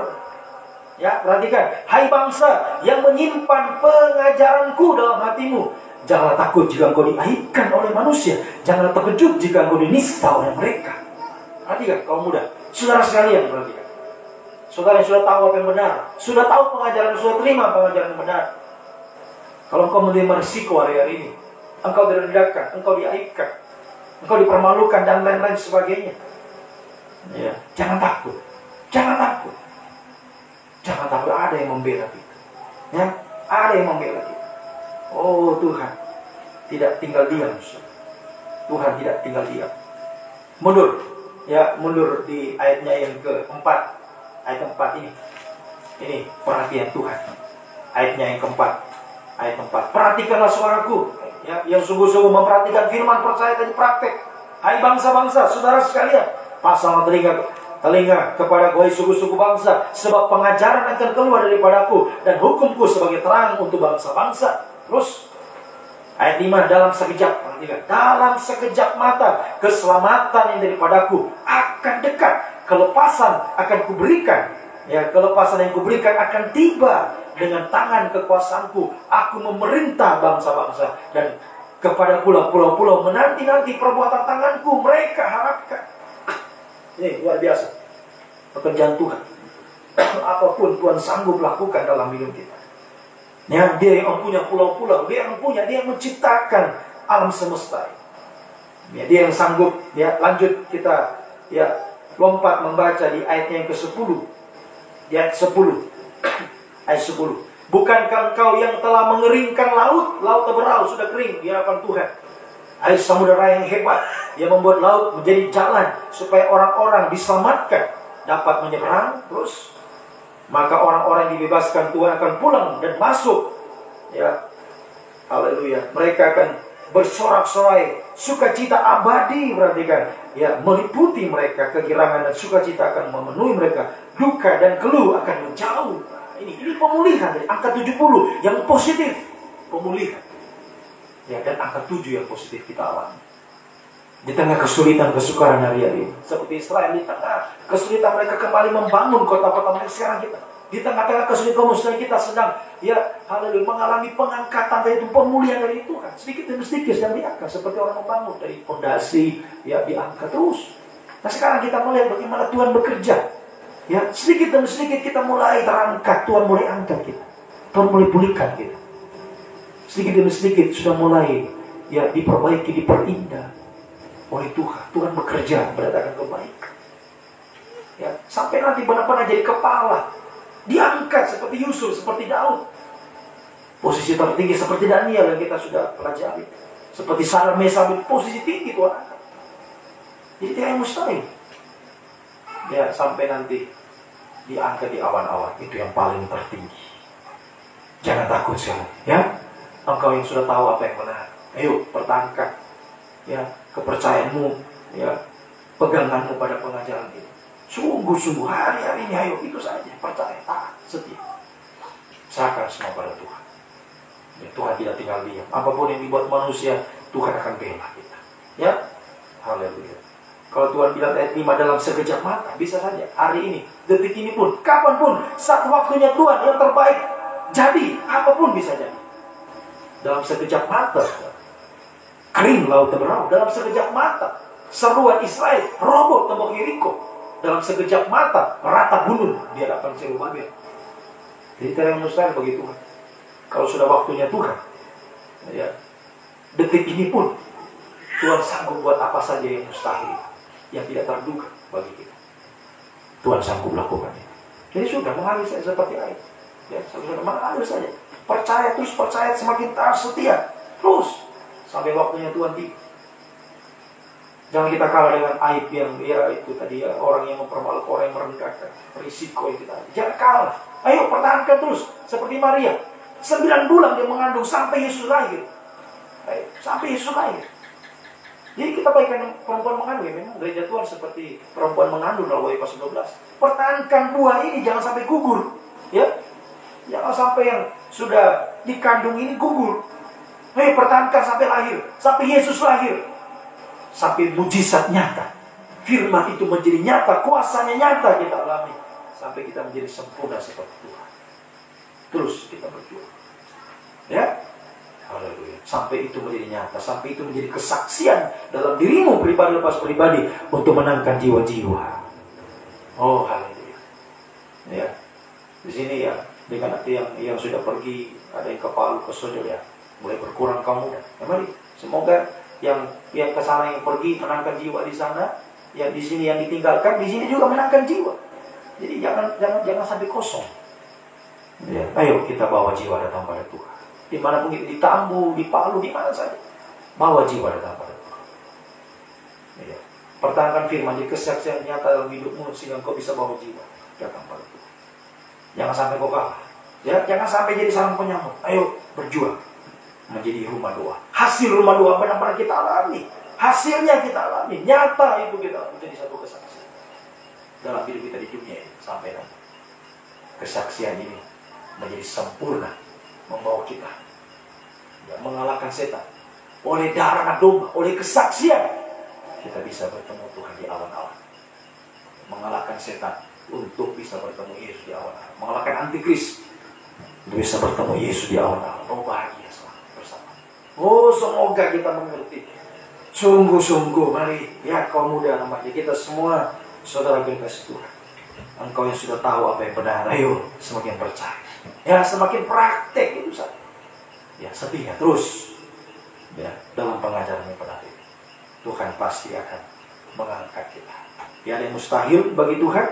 Ya, perhatikan, hai bangsa yang menyimpan pengajaranku dalam hatimu. Janganlah takut jika engkau diaibkan oleh manusia. Janganlah terkejut jika engkau dinista oleh mereka. Perhatikan, kaum muda, saudara sekalian, perhatikan. Saudara yang sudah tahu apa yang benar, sudah tahu pengajaran, sudah terima pengajaran yang benar. Kalau engkau menerima risiko hari-hari ini, engkau direndahkan, engkau diaibkan, engkau dipermalukan dan lain-lain sebagainya, ya, jangan takut, jangan takut, jangan takut. Ada yang membela kita, ya, ada yang membela kita. Oh, Tuhan tidak tinggal diam, Tuhan tidak tinggal diam. Mundur, ya, mundur di ayatnya yang keempat, ayat 4 ini perhatian Tuhan, ayatnya yang keempat. Ayat 4. Perhatikanlah suaraku, ya, yang sungguh-sungguh memperhatikan firman, percaya dan praktek. Hai bangsa-bangsa, saudara sekalian, pasang telinga kepada gue, sungguh-sungguh bangsa, sebab pengajaran akan keluar daripadaku dan hukumku sebagai terang untuk bangsa-bangsa. Terus ayat 5, dalam sekejap, perhatikan, dalam sekejap mata keselamatan yang daripadaku akan dekat, kelepasan akan kuberikan. Ya, kelepasan yang kuberikan akan tiba dengan tangan kekuasaanku. Aku memerintah bangsa-bangsa dan kepada pulau-pulau menanti-nanti perbuatan tanganku mereka harapkan. Ini luar biasa pekerjaan Tuhan. Apapun Tuhan sanggup lakukan dalam hidup kita. Ya, Dia yang punya pulau-pulau, Dia yang menciptakan alam semesta. Ya, Dia yang sanggup. Ya, lanjut kita, ya, lompat membaca di ayatnya yang ke-10. Di ayat 10. Ayat 10. Bukankah engkau yang telah mengeringkan laut terberahu sudah kering di hadapan Tuhan. Air samudera yang hebat, yang membuat laut menjadi jalan supaya orang-orang diselamatkan, dapat menyeberang. Terus maka orang-orang yang dibebaskan Tuhan akan pulang dan masuk. Ya, haleluya. Mereka akan bersorak-sorai, sukacita abadi, perhatikan, ya, meliputi mereka. Kegirangan dan sukacita akan memenuhi mereka. Duka dan keluh akan menjauh. Ini pemulihan dari angka 70 yang positif, pemulihan. Ya, dan angka 7 yang positif kita alami. Di tengah kesulitan, kesukaran hari-hari, seperti Israel, di tengah kesulitan mereka kembali membangun kota-kota mereka. Sekarang kita di tengah-tengah kesulitan kita sedang, ya, haleluya, mengalami pengangkatan, yaitu pemulihan dari Tuhan. Sedikit demi sedikit sedang diangkat, seperti orang membangun dari fondasi, ya, diangkat terus. Nah, sekarang kita melihat bagaimana Tuhan bekerja. Ya, sedikit demi sedikit kita mulai terangkat, Tuhan mulai angkat kita, Tuhan mulai pulihkan kita. Sedikit demi sedikit sudah mulai, ya, diperbaiki, diperindah oleh Tuhan. Tuhan bekerja mendatangkan kebaikan. Ya, sampai nanti benar-benar jadi kepala, diangkat seperti Yusuf, seperti Daud. Posisi tertinggi seperti Daniel yang kita sudah pelajari, seperti Sarah Mesabel, posisi tinggi Tuhan angkat. Jadi tidak yang mustahil. Ya, sampai nanti diangkat di awan-awan, itu yang paling tertinggi. Jangan takut sekali, ya. Engkau yang sudah tahu apa yang benar, ayo pertahankan, ya, kepercayaanmu, ya, peganganmu pada pengajaran ini. Sungguh-sungguh hari-hari ini, ayo itu saja, percaya, taat, setia. Serahkan semua pada Tuhan. Ya, Tuhan tidak tinggal diam. Apapun yang dibuat manusia, Tuhan akan bela kita. Ya, haleluya. Kalau Tuhan bilang ayat 5 dalam sekejap mata, bisa saja hari ini, detik ini pun, kapanpun, saat waktunya Tuhan yang terbaik. Jadi, apapun bisa jadi. Dalam sekejap mata, kering laut berau. Dalam sekejap mata, seruan Israel, roboh tembok Yeriko. Dalam sekejap mata, rata gunung di hadapan Zerubabel. Jadi tidak yang mustahil bagi Tuhan. Kalau sudah waktunya Tuhan, ya, detik ini pun, Tuhan sanggup buat apa saja yang mustahil, yang tidak terduga bagi kita. Tuhan sanggup lakukan itu. Jadi sudah mengalir saja seperti air. Ya, sudah mengalir saja. Percaya terus, percaya semakin taat setia. Terus sampai waktunya Tuhan tiba. Jangan kita kalah dengan aib yang ya itu tadi ya, orang yang mempermalukan, orang yang merendahkan, risiko yang kita. Jangan kalah. Ayo pertahankan terus seperti Maria. 9 bulan dia mengandung sampai Yesus lahir. Ayo, sampai Yesus lahir. Jadi kita baikkan perempuan mengandung ya, memang gereja Tuhan seperti perempuan mengandung dalam Wahyu pasal 12. Pertahankan buah ini jangan sampai gugur, ya. Jangan sampai yang sudah dikandung ini gugur. Hei, pertahankan sampai lahir, sampai Yesus lahir, sampai mujizat nyata. Firman itu menjadi nyata, kuasanya nyata kita alami, sampai kita menjadi sempurna seperti Tuhan. Terus kita berjuang, ya. Haleluya. Sampai itu menjadi nyata, sampai itu menjadi kesaksian dalam dirimu pribadi lepas pribadi untuk menangkan jiwa-jiwa. Oh, haleluya. Ya. Di sini ya, dengan arti yang sudah pergi, ada yang ke Palu, ke Sojo ya, mulai berkurang kamu. Ya, mari semoga yang ke sana yang pergi menangkan jiwa di sana, yang di sini yang ditinggalkan, di sini juga menangkan jiwa. Jadi jangan sampai kosong. Ya, ayo kita bawa jiwa datang pada Tuhan. Dimanapun itu, di Tambu, di Palu, di mana saja, bawa jiwa datang pada Tuhan. Ya. Pertahankan firman, jadi kesaksian nyata dalam hidupmu sehingga kau bisa bawa jiwa datang pada Tuhan. Jangan sampai kau kalah. Ya, jangan sampai jadi sarang penyamuk. Ayo berjuang menjadi rumah doa. Hasil rumah doa benar-benar kita alami. Hasilnya kita alami. Nyata itu kita menjadi satu kesaksian dalam hidup kita di dunia ini sampai nanti. Kesaksian ini menjadi sempurna, membawa kita ya, mengalahkan setan. Oleh darah anak domba, oleh kesaksian kita bisa bertemu Tuhan di awan-awan. Mengalahkan setan untuk bisa bertemu Yesus di awan-awan. Mengalahkan antikris untuk bisa bertemu Yesus di awan-awan. Oh, bahagia selalu bersama. Oh, semoga kita mengerti. Sungguh-sungguh, mari ya kaum muda remaja kita semua, saudara kekasih Tuhan. Engkau yang sudah tahu apa yang benar, ayo semakin percaya. Ya, semakin praktek itu saja. Ya, setia terus. Ya, dalam pengajaran yang benar itu. Tuhan pasti akan mengangkat kita. Tidak ada yang mustahil bagi Tuhan.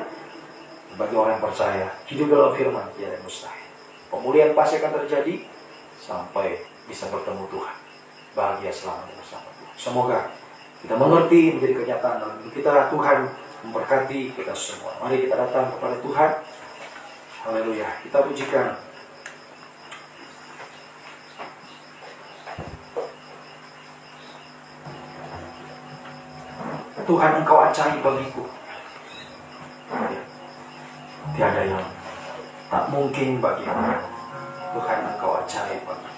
Bagi orang yang percaya, hidup dalam firman, tidak ada yang mustahil. Pemulihan pasti akan terjadi sampai bisa bertemu Tuhan. Bahagia selamanya bersama Tuhan. Semoga kita mengerti menjadi kenyataan dalam hidup kita. Tuhan memberkati kita semua. Mari kita datang kepada Tuhan. Haleluya. Kita pujikan Tuhan, Engkau ajaib bagiku. Tiada yang tak mungkin bagimu. Tuhan, Engkau ajaib bagiku.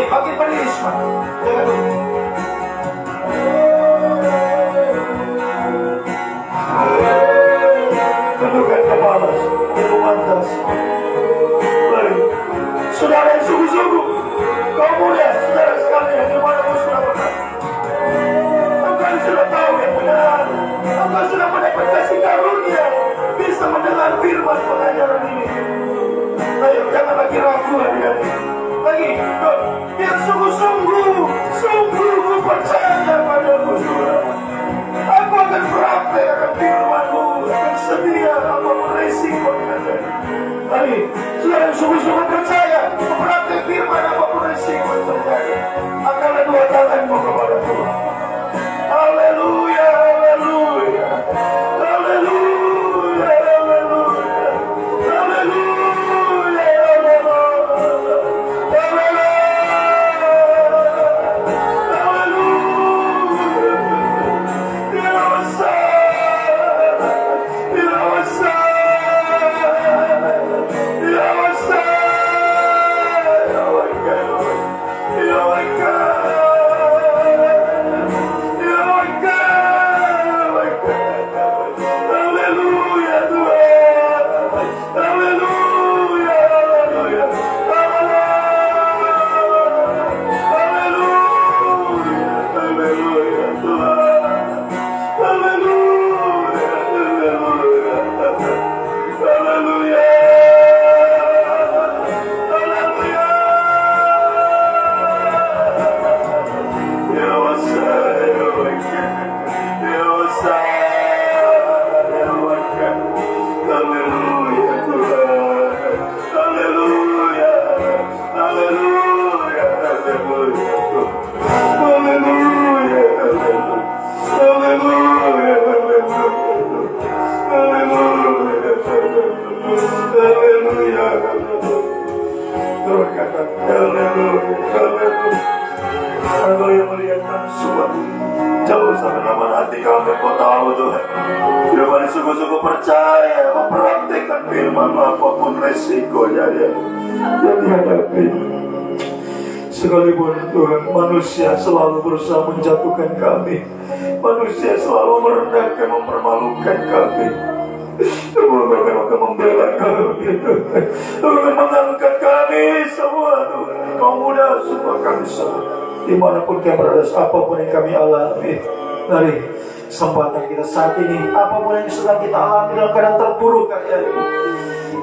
makin berisma. Tundukkan kepala, itu mantas. Mari, saudara yang sungguh-sungguh, kaum muda, saudara sekalian, dimanapun sudah berada. Engkau sudah tahu yang benar. Engkau sudah mendapat kasih karunia, bisa mendengar firman pengajaran ini. Ayo, jangan lagi ragu hari-hari. Lagi, yang sungguh-sungguh, sungguh percaya padamu Tuhan. Aku akan praktek akan firman-Mu, akan sedia apapun resiko yang ada. Mari, saudara yang sungguh-sungguh percaya, praktek firman apapun resiko yang terjadi. Angkatlah dua tanganmu kepada Tuhan. Haleluya, haleluya, haleluya, haleluya, haleluya, Engkau yang melihat kami semua jauh sampai dalam hati kami. Kau tahu Tuhan, bila kami sungguh-sungguh percaya mempraktikkan firman apapun resikonya yang dihadapi. Sekalipun Tuhan, manusia selalu berusaha menjatuhkan kami, manusia selalu merendahkan, mempermalukan kami. Tuhan memang membela kami, Tuhan mengangkat kami semua, Tuhan. Kau muda semua kami semua, dimanapun kami berada, apapun yang kami alami. Mari, kesempatan kita saat ini, apapun yang sedang kita alami dalam keadaan terpuruk kalian,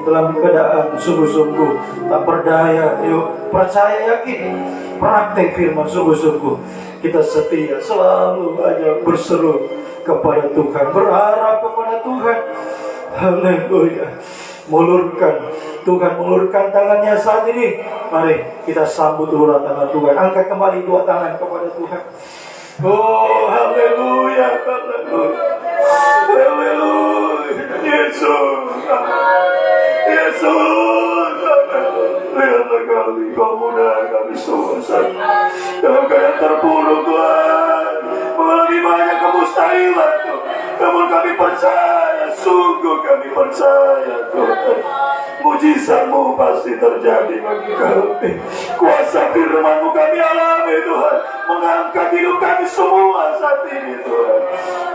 dalam keadaan sungguh-sungguh tak berdaya, yuk percaya, yakin, praktek firman sungguh-sungguh. Kita setia, selalu aja berseru kepada Tuhan, berharap kepada Tuhan. Haleluya. Tuhan mengulurkan tangannya saat ini. Mari kita sambut dulu tangan Tuhan. Angkat kembali dua tangan kepada Tuhan. Oh, haleluya, haleluya, haleluya. Yesus, Yesus, lihatlah kami, kau muda kami semua dalam keadaan terpuruk Tuhan, mengalami banyak kemustahilan Tuhan. Namun kami percaya, sungguh kami percaya Tuhan, mujizat-Mu pasti terjadi bagi kami. Kuasa firman-Mu kami alami Tuhan, mengangkat hidup kami semua saat ini Tuhan.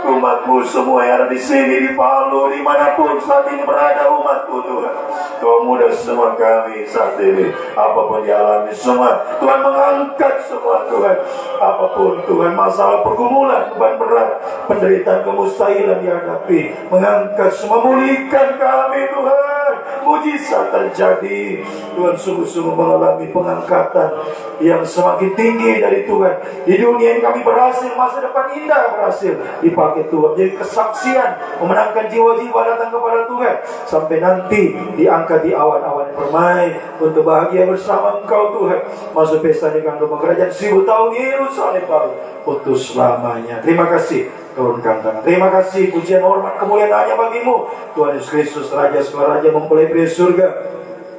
Umat-Mu semua yang ada di sini, di Palu, dimanapun saat ini berada umat-Mu Tuhan. Kau muda semua kami saat ini, apapun dialami semua, Tuhan mengangkat semua Tuhan. Apapun Tuhan, masalah pergumulan, beban berat, penderitaan, kemustahilan dihadapi, mengangkat semua, mulihkan kami Tuhan. Mujizat terjadi. Tuhan sungguh-sungguh mengalami pengangkatan yang semakin tinggi dari Tuhan. Di dunia ini kami berhasil, masa depan indah berhasil dipakai Tuhan. Jadi kesaksian memenangkan jiwa-jiwa datang kepada Tuhan, sampai nanti diangkat di awan-awan yang permai untuk bahagia bersama Engkau Tuhan. Masuk pesta di kandung kerajaan 1000 tahun Yerusalem baru putus selamanya. Terima kasih. Turunkan tangan. Terima kasih, pujian, hormat, kemuliaan hanya bagi-Mu Tuhan Yesus Kristus, Raja segala raja, mempelai pria surga,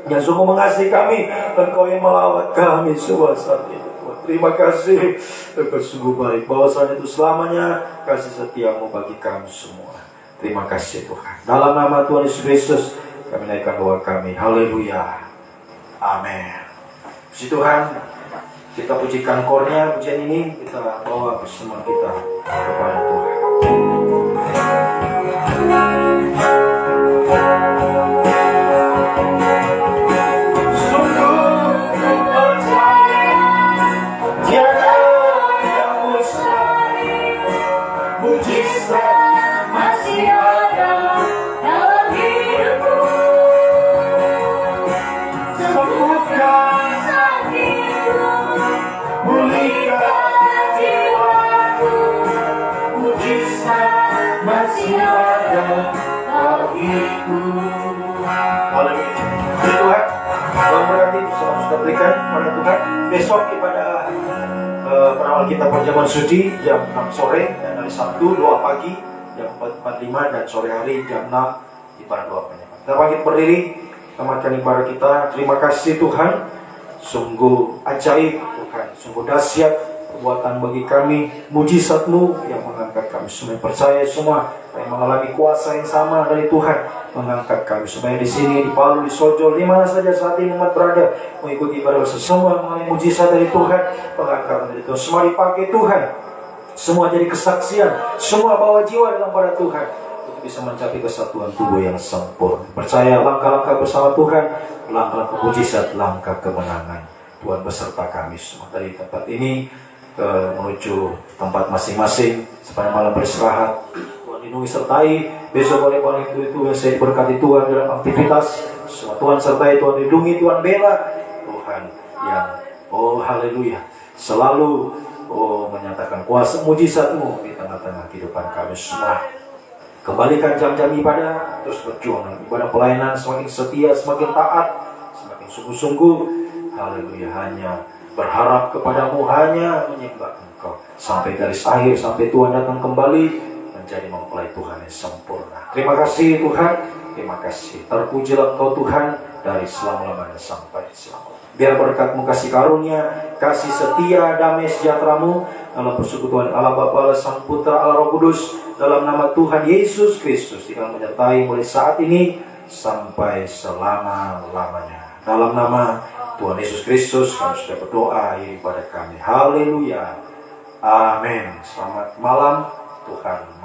yang sungguh mengasihi kami. Engkau yang melawat kami semua saat ini Tuhan. Terima kasih, Engkau sungguh baik, bahwasanya itu selamanya kasih setia-Mu bagi kami semua. Terima kasih Tuhan. Dalam nama Tuhan Yesus Kristus kami naikkan doa kami. Haleluya. Amin. Puji Tuhan. Kita pujikan kornya, pujian ini kita bawa bersama kita kepada Tuhan. Berikan pada Tuhan besok ibadah perawal kita perjamuan suci jam 6 sore, dan hari Sabtu doa pagi jam 4.45, dan sore hari jam 6 ibadah doa penyembahan. Kita bangkit berdiri, tamatkan ibadah kita. Terima kasih Tuhan, sungguh ajaib Tuhan, sungguh dahsyat perbuatan bagi kami, mujizat-Mu yang mengangkat kami semua. Percaya semua yang mengalami kuasa yang sama dari Tuhan mengangkat kami semua di sini, di Palu, di Sojol, di mana saja saat ini umat berada, mengikuti ibadah semua mengalami mujizat dari Tuhan, pengangkatan dari Tuhan. Semua dipakai Tuhan, semua jadi kesaksian, semua bawa jiwa dalam pada Tuhan untuk bisa mencapai kesatuan tubuh yang sempurna. Percaya langkah-langkah bersama Tuhan, langkah mujizat, langkah kemenangan. Tuhan beserta kami semua dari tempat ini menuju tempat masing-masing sepanjang malam beristirahat. Tuhan lindungi sertai besok oleh itu yang saya diberkati Tuhan dalam aktivitas semua. Tuhan sertai, Tuhan lindungi, Tuhan bela. Tuhan yang haleluya selalu menyatakan kuasa mujizat-Mu di tengah-tengah kehidupan kami semua. Kembalikan jam-jam ibadah, terus berjuang dalam ibadah pelayanan, semakin setia, semakin taat, semakin sungguh-sungguh. Haleluya, hanya berharap kepadamu, hanya menyembah Engkau sampai garis akhir, sampai Tuhan datang kembali menjadi mempelai Tuhan yang sempurna. Terima kasih Tuhan, terima kasih. Terpujilah Engkau Tuhan dari selama-lamanya sampai selama. Biar berkat-Mu, kasih karunia, kasih setia, damai sejahtera-Mu dalam persekutuan Allah Bapa, Allah Sang Putra, Allah Roh Kudus, dalam nama Tuhan Yesus Kristus yang menyertai mulai saat ini sampai selama-lamanya. Dalam nama Tuhan Yesus Kristus kami sudah berdoa ibadah kami. Haleluya. Amin. Selamat malam. Tuhan